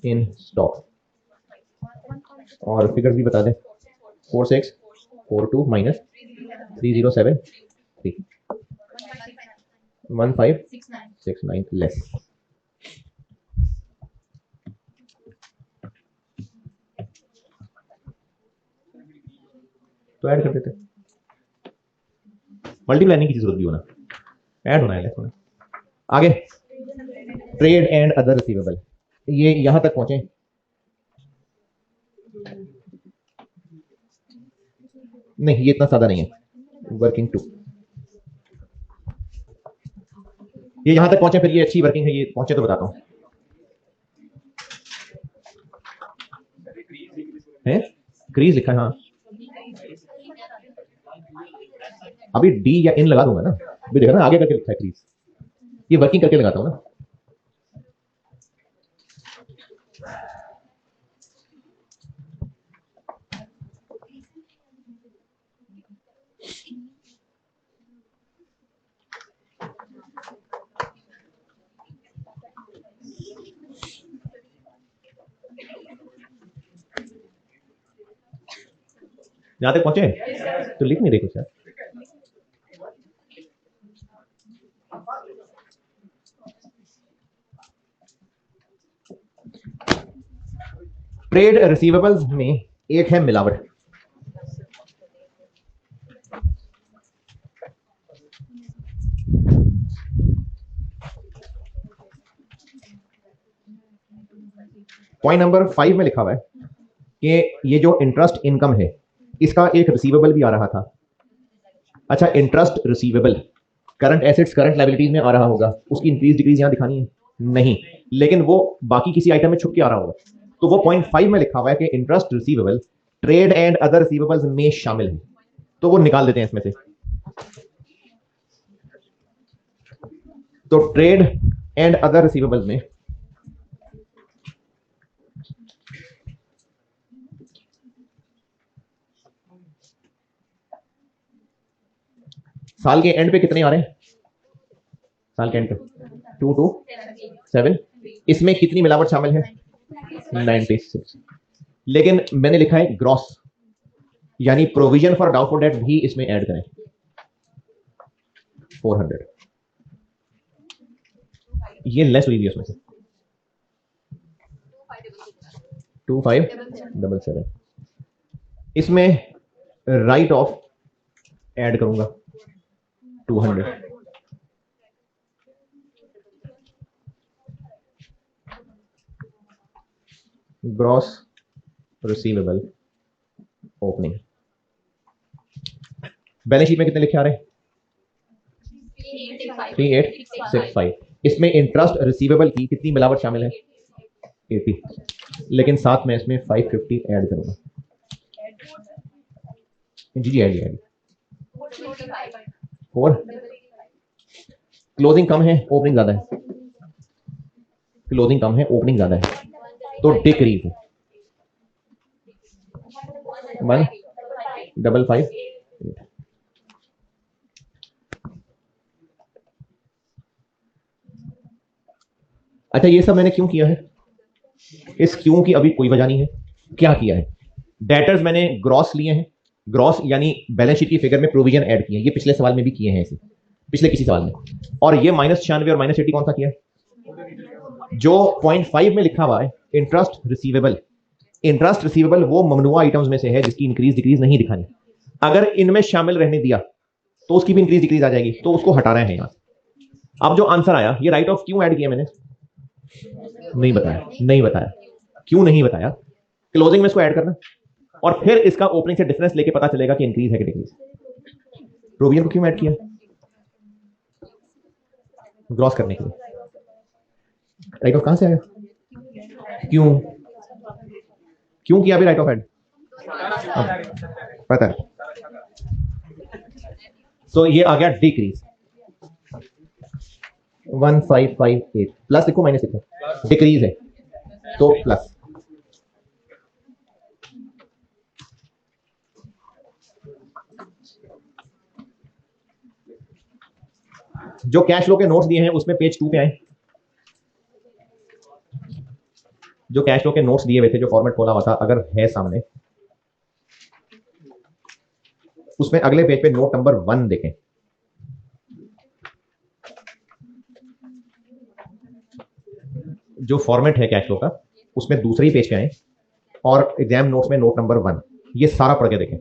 S1: इन स्टॉक, और फिगर भी बता दें 4642 माइनस 3073 1569 लेस। तो ऐड कर देते, मल्टीप्लाई नहीं की जरूरत भी होना, ऐड होना है, लेस होना। आगे ट्रेड एंड अदर रिसीवेबल, ये यहां तक पहुंचे। नहीं, ये इतना सादा नहीं है। वर्किंग 2, ये यहां तक पहुंचे, फिर ये अच्छी वर्किंग है, ये पहुंचे तो बताता हूं है। क्रीज लिखा है, हाँ अभी डी या इन लगा दूंगा ना, अभी देखा ना आगे करके लिखा है क्रीज, ये वर्किंग करके लगाता हूं ना। यहां तक पहुंचे तो लिख नहीं रहे कुछ यार। ट्रेड रिसीवेबल्स में एक है मिलावट। पॉइंट नंबर 5 में लिखा हुआ है कि ये जो इंटरेस्ट इनकम है, इसका एक रिसीवेबल भी आ रहा था। अच्छा, interest receivable current assets current liabilities में आ रहा होगा, उसकी इंक्रीज डिक्रीज यहां दिखानी है नहीं, लेकिन वो बाकी किसी आइटम में छुप के आ रहा होगा। तो वो पॉइंट 5 में लिखा हुआ है कि interest receivable trade and other receivables में शामिल है, तो वो निकाल देते हैं इसमें से। तो ट्रेड एंड अदर रिसीवेबल्स में साल के एंड पे कितने आ रहे हैं? साल के एंड पे 2 to 7, इसमें कितनी मिलावट शामिल है? 96। लेकिन मैंने लिखा है ग्रॉस, यानी प्रोविजन फॉर डाउटफुल डेट भी इसमें ऐड करें 400, ये लेस हुई है उसमें से 2577। इसमें राइट ऑफ ऐड करूंगा 200, gross receivable opening. Balance sheet में कितने लिखे आ रहे हैं? 3865। इसमें इंटरेस्ट रिसीवेबल की कितनी मिलावट शामिल है? 80, लेकिन साथ में इसमें 550 ऐड करूंगा। जी जी, ऐड 4। क्लोजिंग कम है, ओपनिंग ज्यादा है, क्लोजिंग कम है, ओपनिंग ज्यादा है, तो डिक्रीज है। 1,558। अच्छा, ये सब मैंने क्यों किया है? इस क्यों की अभी कोई वजह नहीं है। क्या किया है? डेटर्स मैंने ग्रॉस लिए हैं, ग्रॉस यानी बैलेंस शीट की फिगर में प्रोविजन ऐड किए हैं, ये पिछले सवाल में भी किए हैं ऐसे, पिछले किसी सवाल में। और ये -96 और -80 कौन सा किया है? जो 0.5 में लिखा हुआ है इंटरेस्ट रिसीवेबल, इंटरेस्ट रिसीवेबल वो ममनुआ आइटम्स में से है जिसकी इंक्रीज डिक्रीज नहीं दिखानी। अगर इनमें शामिल रहने दिया तो उसकी भी इंक्रीज डिक्रीज आ जाएगी, तो उसको हटा रहे हैं यहां। अब जो आंसर आया, ये राइट ऑफ क्यों ऐड किया मैंने? नहीं बताया, नहीं बताया। क्यों नहीं बताया? क्लोजिंग में इसको ऐड करना और फिर इसका ओपनिंग से डिफरेंस लेके पता चलेगा कि इंक्रीज है कि डिक्रीज। प्रोविजन को क्यों ऐड किया? ग्रॉस करने के लिए। राइट ऑफ कहां से आया? क्यों क्यों किया अभी राइट ऑफ ऐड? पता है। तो ये आ गया डिक्रीज 1558 प्लस लिखो माइनस लिखो, डिक्रीज है तो प्लस। जो कैश फ्लो के नोट्स दिए हैं उसमें पेज 2 पे आए, जो कैश फ्लो के नोट्स दिए हुए थे, जो फॉर्मेट खोला हुआ था, अगर है सामने, उसमें अगले पेज पे नोट नंबर 1 देखें। जो फॉर्मेट है कैश फ्लो का, उसमें दूसरे ही पेज पे आए और एग्जाम नोट्स में नोट नंबर 1, ये सारा पढ़ के देखें,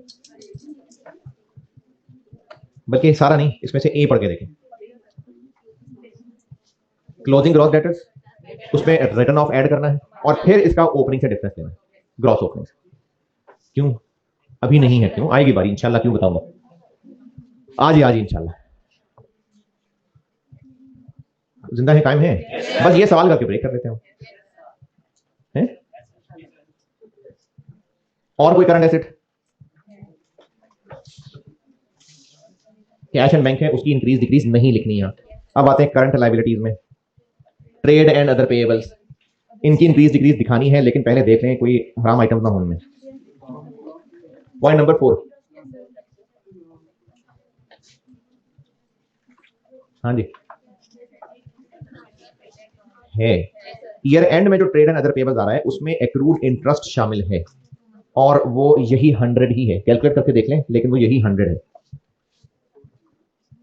S1: बल्कि सारा नहीं, इसमें से ए पढ़ के देखें। क्लोजिंग ग्रॉस डेटर्स, उसमें रिटर्न ऑफ ऐड करना है और फिर इसका ओपनिंग से डिफरेंस लेना है, ग्रॉस ओपनिंग से। क्यों अभी नहीं है? क्यों आएगी बारी इंशाल्लाह, क्यों बताऊंगा, आज ही इंशाल्लाह। जिंदा है, कायम है, बस ये सवाल करके ब्रेक कर लेते हैं। और कोई current asset? Cash and bank है, उसकी इंक्रीज डिक्रीज नहीं लिखनी है। अब आते हैं करंट लाइबिलिटीज में, ट्रेड एंड अदर पेएबल्स, इनकी इंक्रीज डिक्रीज दिखानी है, लेकिन पहले देख लें कोई हराम आइटम ना हो उनमें। पॉइंट नंबर 4, हाँ जी है, ईयर एंड में जो ट्रेड एंड अदर पेएबल्स आ रहा है उसमें एक्रूड इंटरेस्ट शामिल है और वो यही 100 ही है, कैलकुलेट करके देख लें, लेकिन वो यही 100 है।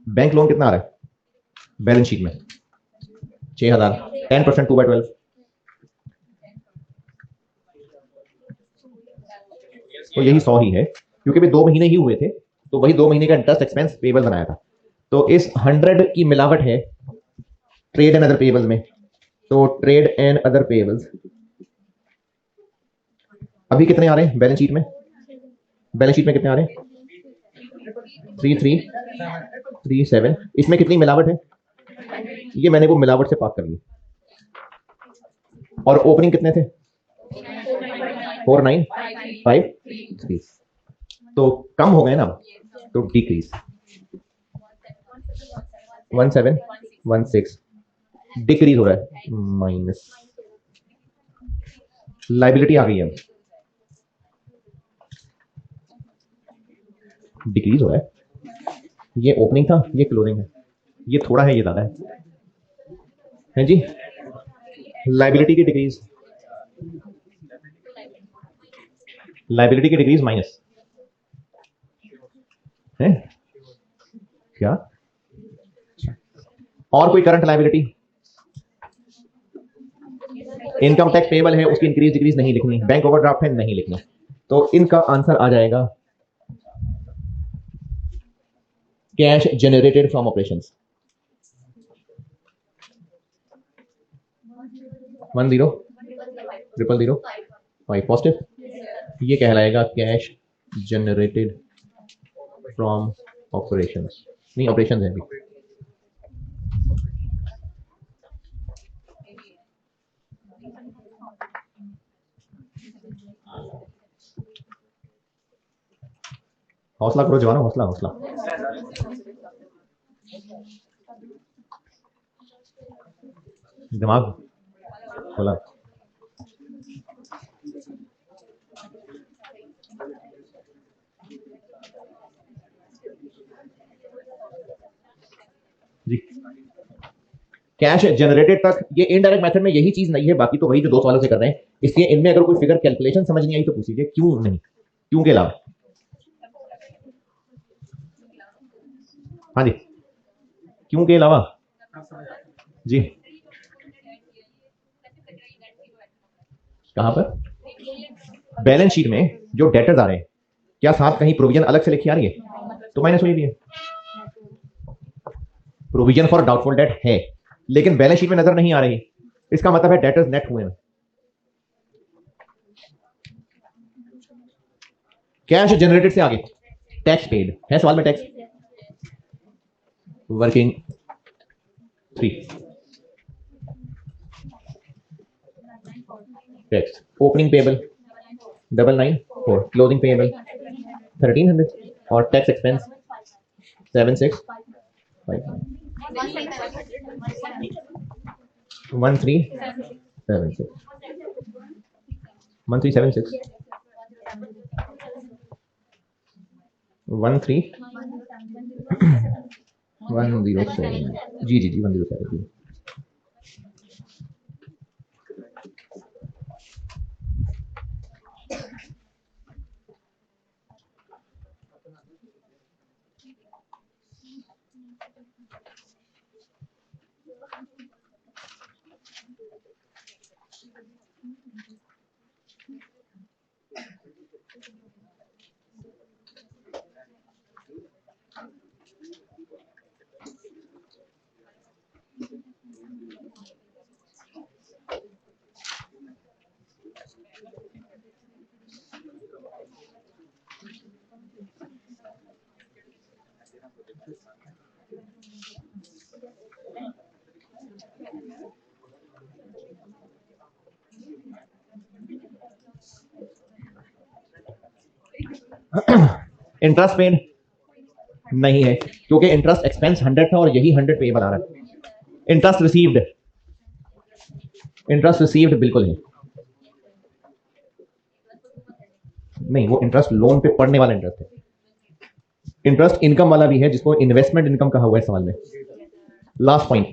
S1: बैंक लोन कितना आ रहा है बैलेंस शीट में? 6,000, 10% 2/12, तो यही 100 ही है, क्योंकि भी 2 महीने ही हुए थे, तो वही 2 महीने का इंटरेस्ट एक्सपेंस पेबल बनाया था। तो इस 100 की मिलावट है ट्रेड एंड अदर पेबल्स में, तो ट्रेड एंड अदर पेबल्स अभी कितने आ रहे हैं बैलेंस शीट में? बैलेंस शीट में कितने आ रहे हैं? 3337। इसमें कितनी मिलावट है? ये मैंने वो मिलावट से पाक कर ली। और ओपनिंग कितने थे? 4953, तो कम हो गए ना, तो डिक्रीज 1716, डिक्रीज हो रहा है, माइनस। लाइबिलिटी आ गई है, डिक्रीज हो रहा है। ये ओपनिंग था, ये क्लोजिंग है, ये थोड़ा है, ये ज्यादा है जी। लाइबिलिटी की डिक्रीज, लाइबिलिटी की डिक्रीज माइनस है क्या? और कोई current liability? Income tax payable है, उसकी इंक्रीज डिक्रीज नहीं लिखनी, बैंक ओवरड्राफ्ट है, नहीं लिखनी, तो इनका आंसर आ जाएगा cash generated from operations 10,000,5 positive, ये कहलाएगा कैश जनरेटेड फ्रॉम ऑपरेशंस, नहीं ऑपरेशंस है अभी। हौसला करो जवानों, हौसला हौसला। दिमाग खोला। जी कैश जनरेटेड तक ये इनडायरेक्ट मेथड में यही चीज नहीं है, बाकी तो वही जो 2 सवालों से कर रहे हैं। इसलिए इनमें अगर कोई फिगर कैलकुलेशन समझ नहीं आई तो पूछ लीजिए क्यों नहीं, क्यों के अलावा। हाँ जी, क्यों के अलावा जी। कहां पर बैलेंस शीट में जो डेटर्स आ रहे हैं, क्या साथ कहीं प्रोविजन अलग से लिखी आ रही है? तो माइनस हो रही है। प्रोविजन फॉर डाउटफुल डेट है, लेकिन बैलेंस शीट में नजर नहीं आ रही। इसका मतलब है डेटर्स नेट हुए हैं। कैश जनरेटेड से आगे टैक्स पेड है सवाल में। Tax working 3 tax opening payable 994 closing payable 1300 और टैक्स एक्सपेंस 7659 1376 1376 107 जी जी जी 107 जी। इंटरेस्ट पेड नहीं है क्योंकि इंटरेस्ट एक्सपेंस 100 था और यही 100 पे बना रहा है। इंटरेस्ट रिसीव्ड बिल्कुल है। नहीं, वो इंटरेस्ट लोन पे पड़ने वाला इंटरेस्ट है। इंटरेस्ट इनकम वाला भी है जिसको इन्वेस्टमेंट इनकम कहा हुआ है सवाल में। Last point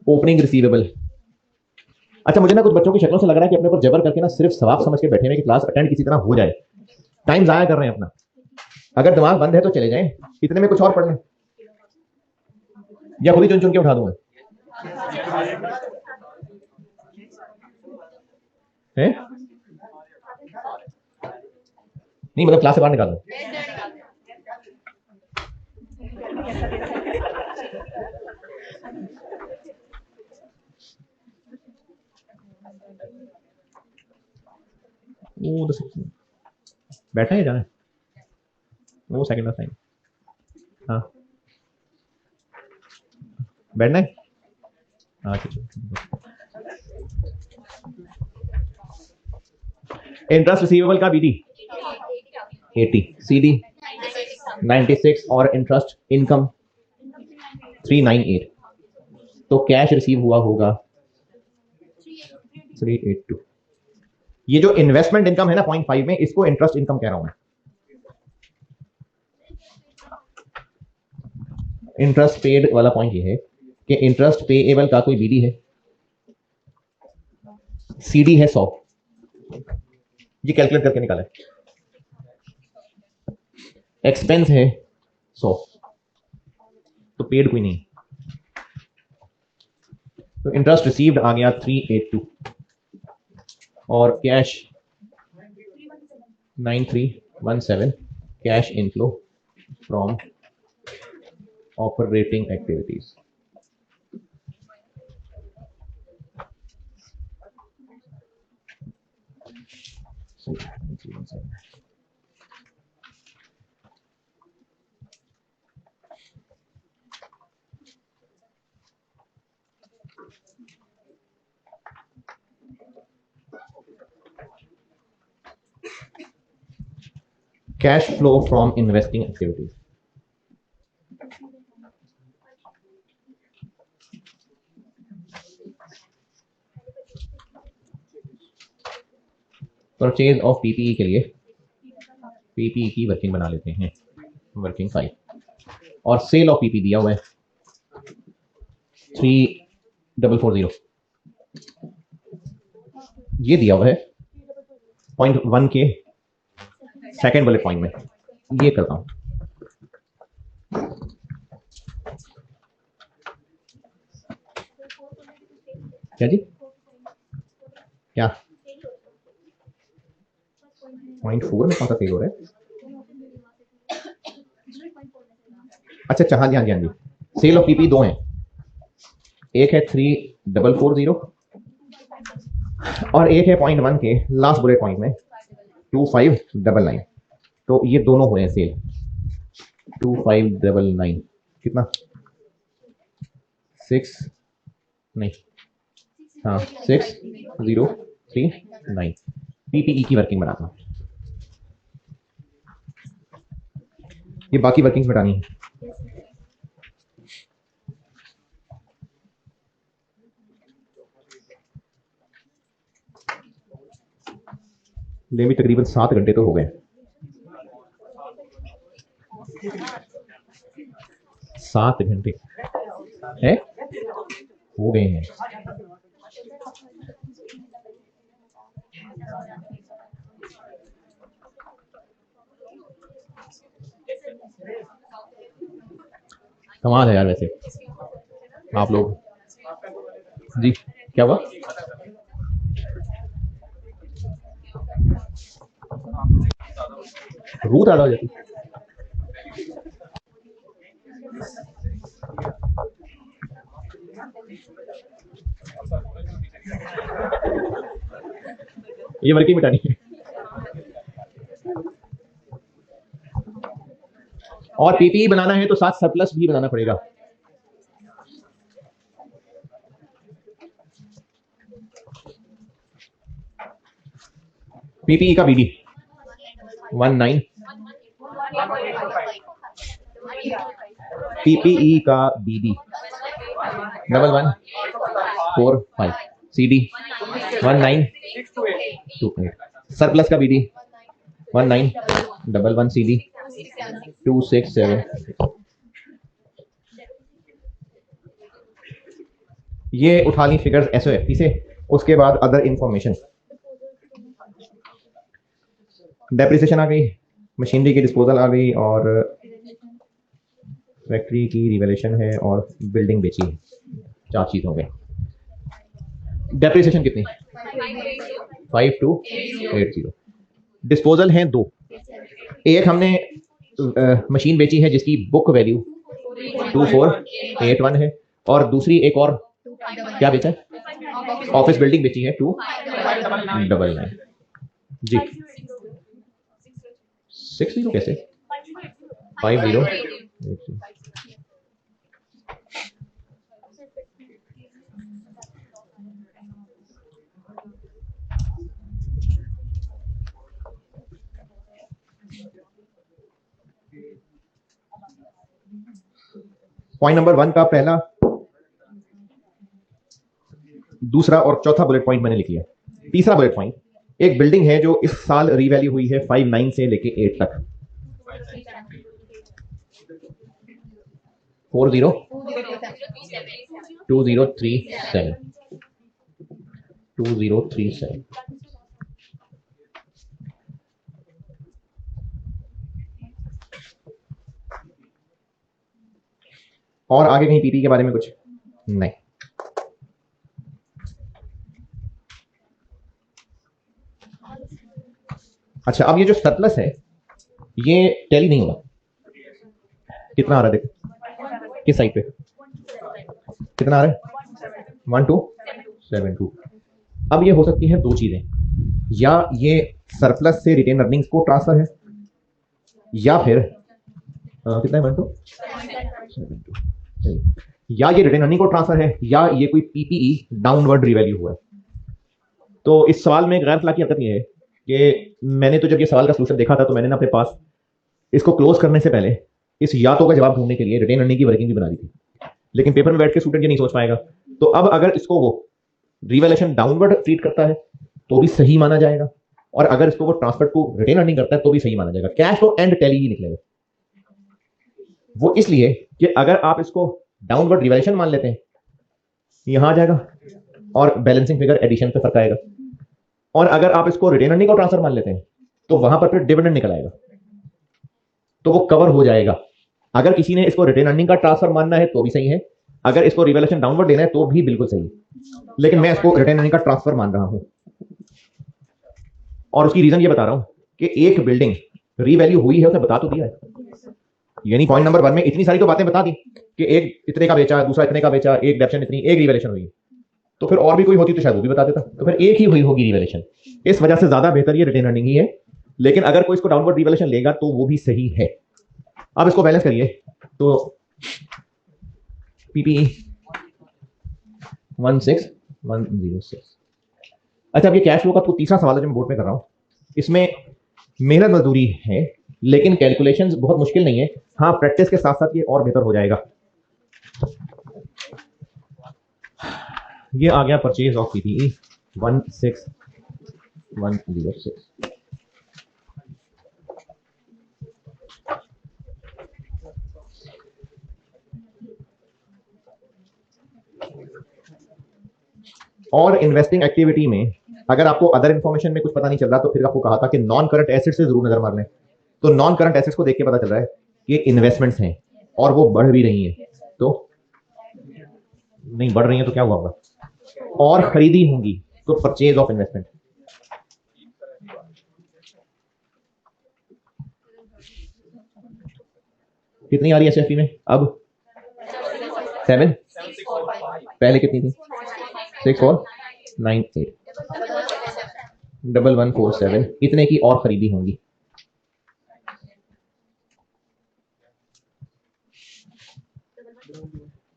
S1: opening receivable. अच्छा, मुझे ना कुछ बच्चों की शक्लों से लग रहा है कि अपने ऊपर जबर करके ना सिर्फ सवाब समझ के बैठे हुए कि क्लास अटेंड किसी तरह हो जाए। टाइम जाया कर रहे हैं अपना। अगर दिमाग बंद है तो चले जाएं, इतने में कुछ और पढ़ लें या खुद ही चुन चुन के उठा दूंगा है? नहीं मतलब क्लास से बाहर निकाल दो। बैठा है जाना वो सेकंड टाइम। हाँ बैठना है। हाँ इंटरेस्ट रिसीवेबल का बीडी 80, सीडी 96 और इंटरेस्ट इनकम 398। तो कैश रिसीव हुआ होगा 382। ये जो इन्वेस्टमेंट इनकम है ना 0.5 में, इसको इंटरेस्ट इनकम कह रहा हूं मैं। इंटरेस्ट पेड वाला पॉइंट ये है कि इंटरेस्ट पेएबल का कोई बीडी है, सीडी है 100, ये कैलकुलेट करके निकाला है। एक्सपेंस है 100, तो पेड कोई नहीं। तो इंटरेस्ट रिसीव्ड आ गया 382 और cash 9317 cash inflow from operating activities. Cash flow from investing activities. Purchase of PPE के लिए पीपीई की वर्किंग बना लेते हैं, वर्किंग फाइल, और सेल ऑफ पीपी दिया हुआ है 3440, ये दिया हुआ है 0.1 के सेकेंड वाले पॉइंट में। ये करता हूं, क्या जी, क्या 0.4 में कौन सा सेल हो रहा है? अच्छा अच्छा, हाँ जी हाँ जी हाँ जी, सेल ऑफ पीपी दो हैं, एक है 3440 और एक है 0.1 के लास्ट बुलेट पॉइंट में 2599। तो ये दोनों हुए हैं सेल। 2599 कितना, 6 नहीं, हाँ 6039। पीपीई की वर्किंग बनाता हूँ, ये बाकी वर्किंग्स बतानी है। ले भी तकरीबन 7 घंटे तो हो गए, 7 घंटे है हो गए हैं। कमाल है यार वैसे आप लोग जी। क्या हुआ? रूह ताजा हो जाती। ये वर्किंग मिटानी है और पीपीई बनाना है तो साथ सरप्लस भी बनाना पड़ेगा। पीपीई का बीडी 19, पीपीई का बीडी 1145, सीडी 1928, सरप्लस का बीडी 1911, सीडी 267। ये उठा ली फिगर्स एसओएफपी से। उसके बाद अदर इंफॉर्मेशन, डेप्रिसिएशन आ गई, मशीनरी की डिस्पोजल आ गई, और फैक्ट्री की रिवैल्यूएशन है, और बिल्डिंग बेची है। 4 चीज हो गए। डेप्रिसिएशन कितनी? 5280। डिस्पोजल हैं 2, एक हमने मशीन बेची है जिसकी बुक वैल्यू 2481 है, और दूसरी एक और क्या बेचा है, ऑफिस बिल्डिंग बेची है 299 जी। 60 कैसे, 50 पॉइंट नंबर 1 का पहला, दूसरा और चौथा बुलेट पॉइंट मैंने लिख लिया। तीसरा बुलेट पॉइंट, एक बिल्डिंग है जो इस साल रीवैल्यू हुई है 59 से लेके 8 तक। 2037 और आगे कहीं पीपी के बारे में कुछ नहीं। अच्छा, अब ये जो सरप्लस है ये टैली नहीं होगा। कितना आ रहा है देखो, किस साइड पे कितना आ रहा है, 1272। अब ये हो सकती है 2 चीजें, या ये सरप्लस से रिटेन अर्निंग्स को ट्रांसफर है, या फिर कितना है 1272, या ये रिटेन अर्निंग को ट्रांसफर है, या ये कोई पीपीई डाउनवर्ड रिवैल्यू हुआ है। तो इस सवाल में गैर इखलाकी हरकत ये है कि मैंने तो जब ये सवाल का सलूशन देखा था तो मैंने ना अपने पास इसको क्लोज करने से पहले इस या तो का जवाब ढूंढने के लिए रिटेन अर्निंग की वर्किंग भी बना दी थी, लेकिन पेपर में बैठ के स्टूडेंट ये नहीं सोच पाएगा। तो अब अगर इसको वो रिवैल्यूएशन डाउनवर्ड ट्रीट करता है तो भी सही माना जाएगा, और अगर इसको वो ट्रांसफर टू रिटेन अर्निंग करता है तो भी सही माना जाएगा। कैश फ्लो एंड टैली ही निकलेगा। वो इसलिए कि अगर आप इसको डाउनवर्ड रिवैल्यूएशन मान लेते हैं, यहां आ जाएगा और बैलेंसिंग फिगर एडिशन पे फर्क आएगा। और अगर आप इसको रिटेन अर्निंग को ट्रांसफर मान लेते हैं तो वहां पर फिर डिविडेंड निकल आएगा, तो वो कवर हो जाएगा। अगर किसी ने इसको रिटेन अर्निंग का ट्रांसफर मानना है तो भी सही है, अगर इसको रिवैल्यूएशन डाउनवर्ड लेना है तो भी बिल्कुल सही है। लेकिन मैं इसको रिटेन अर्निंग का ट्रांसफर मान रहा हूं, और उसकी रीजन ये बता रहा हूं कि एक बिल्डिंग रीवैल्यू हुई है, उसे बता तो दिया है। यानी पॉइंट नंबर 1 में इतनी सारी तो बातें बता दी कि एक इतने का बेचा, दूसरा इतने का बेचा, एक डेप्शन इतनी, एक रिवैल्यूएशन हुई। तो फिर और भी कोई होती तो शायद वो भी बता देता, तो फिर एक ही हुई होगी रिवैल्यूएशन। इस वजह से ज्यादा बेहतर ये रिटेन अर्निंग ही है। लेकिन अगर कोई इसको डाउनवर्ड रिवैल्यूएशन लेगा तो वो भी सही है। अब इसको बैलेंस करिए तो पीपीई 16106। अच्छा, अब ये कैश फ्लो का तो तीसरा सवाल है जो मैं बोर्ड में कर रहा हूं। इसमें मेहनत मजदूरी है लेकिन कैलकुलेशंस बहुत मुश्किल नहीं है। हाँ, प्रैक्टिस के साथ साथ ये और बेहतर हो जाएगा। ये आ गया परचेज ऑफ पीपीई 16106। और इन्वेस्टिंग एक्टिविटी में अगर आपको अदर इंफॉर्मेशन में कुछ पता नहीं चल रहा तो फिर आपको कहा था कि नॉन करंट एसेट्स से जरूर नजर मार लें। तो नॉन करंट एसेट्स को देख के पता चल रहा है कि इन्वेस्टमेंट्स हैं और वो बढ़ भी रही हैं। तो नहीं बढ़ रही हैं तो क्या हुआ होगा, और खरीदी होंगी तो परचेज ऑफ इन्वेस्टमेंट। कितनी आ रही है एसएफपी में अब? 7। पहले कितनी थी? 6498 1147। इतने की और खरीदी होंगी।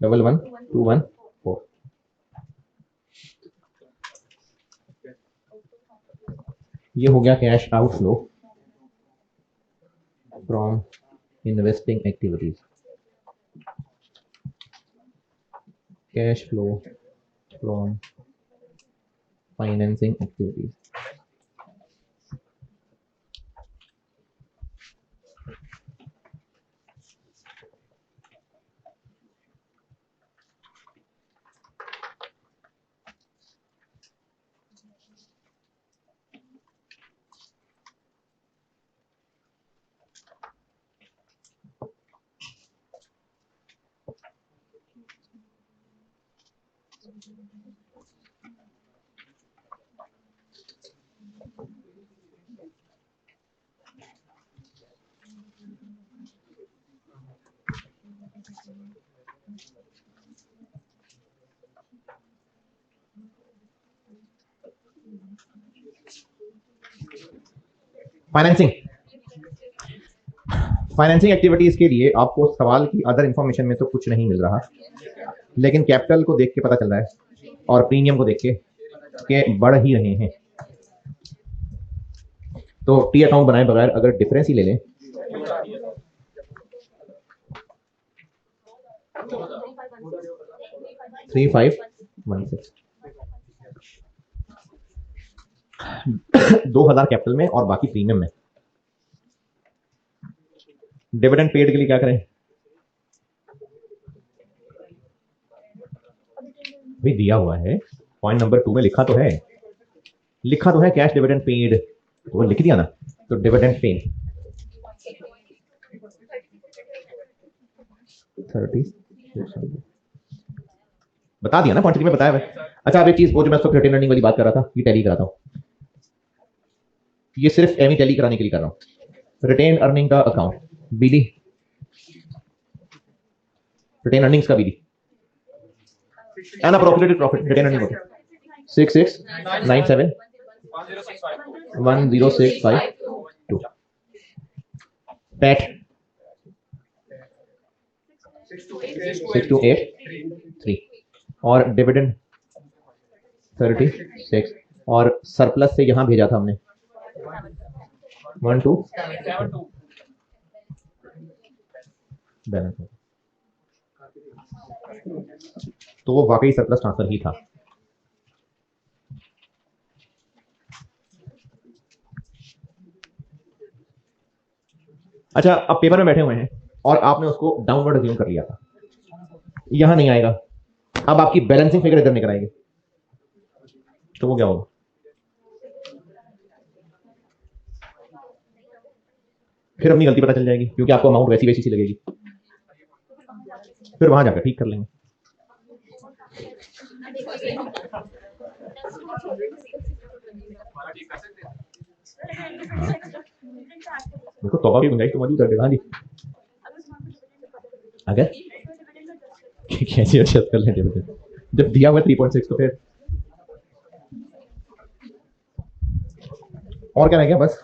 S1: डबल 11214। ये हो गया cash outflow from investing activities. Cash flow from financing activities. Financing activities के लिए आपको सवाल की अदर इंफॉर्मेशन में तो कुछ नहीं मिल रहा, लेकिन कैपिटल को देख के पता चल रहा है और प्रीमियम को देख के बढ़ ही रहे हैं। तो टी अकाउंट बनाए बगैर अगर डिफरेंस ही ले लें, थ्री 2000 कैपिटल में और बाकी प्रीमियम में। डिविडेंड पेड के लिए क्या करें भाई? दिया हुआ है पॉइंट नंबर 2 में, लिखा तो है कैश डिविडेंड पेड, तो वो लिख दिया ना। तो डिविडेंड पेड 30 बता दिया ना, क्वांटिटी में बताया है। अच्छा, अब एक चीज, वो जो मैं रिटेन अर्निंग वाली बात कर रहा था, ये टैली कराता हूं। ये सिर्फ एमी टैली कराने के लिए कर रहा हूं। रिटेन अर्निंग का अकाउंट बीडी, रिटेन अर्निंग्स का बीडी, अनअप्रोप्रिएटेड प्रॉफिट रिटेन अर्निंग होता है 6697 10652। पैट 6283 और डिविडेंड 36 और सरप्लस से यहां भेजा था हमने 12 बैलेंस। तो वो वाकई सरप्लस ट्रांसफर ही था। अच्छा, अब पेपर में बैठे हुए हैं और आपने उसको डाउनवर्ड अज्यूम कर लिया था, यहां नहीं आएगा। अब आपकी बैलेंसिंग फिगर इधर निकल आएगी, तो वो क्या होगा? फिर अपनी गलती पता चल जाएगी, क्योंकि आपको अमाउंट वैसी वैसी सी लगेगी, फिर वहां जाकर ठीक कर लेंगे। देखो तौबा की गुंजाइश तो मौजूद है। हाँ जी, अगर कैसे एडजस्ट कर लें डिविडेंड जब दिया हुआ 3.6, तो फिर और क्या रह गया? बस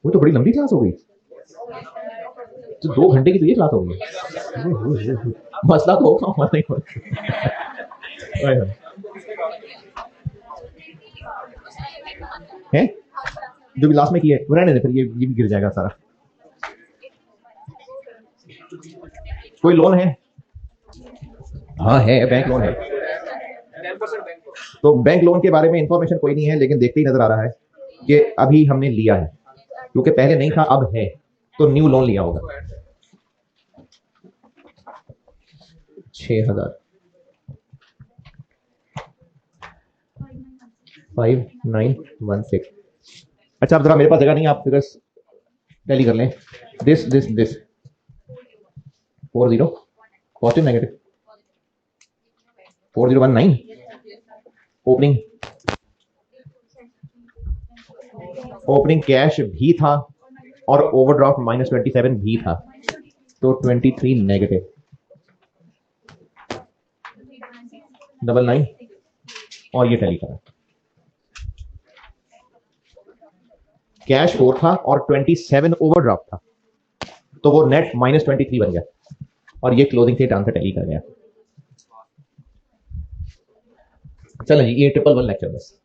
S1: वो तो बड़ी लंबी क्लास हो गई, तो 2 घंटे की तो ये क्लास हो गई। मसला तो होगा, मसला ही होगा। है जो भी लास्ट में किया है वो रहने दे, फिर ये भी गिर जाएगा सारा। कोई लोन है? हाँ है, बैंक लोन है। तो बैंक लोन के बारे में इंफॉर्मेशन कोई नहीं है, लेकिन देखते ही नजर आ रहा है कि अभी हमने लिया है, क्योंकि पहले नहीं था अब है, तो न्यू लोन लिया होगा। 6,000 5916। अच्छा, अब जरा मेरे पास जगह नहीं है, आप फिगर्स टैली कर लें। This this this 40 positive negative 4019 opening cash भी था और ओवरड्राफ्ट -27 भी था, तो 23 नेगेटिव 99 और ये टैली करा। कैश 4 था और 27 ओवरड्राफ्ट था, तो वो नेट -23 बन गया और ये क्लोजिंग से आंसर टैली कर गया। चलो जी, ये 111 लेक्चर बस।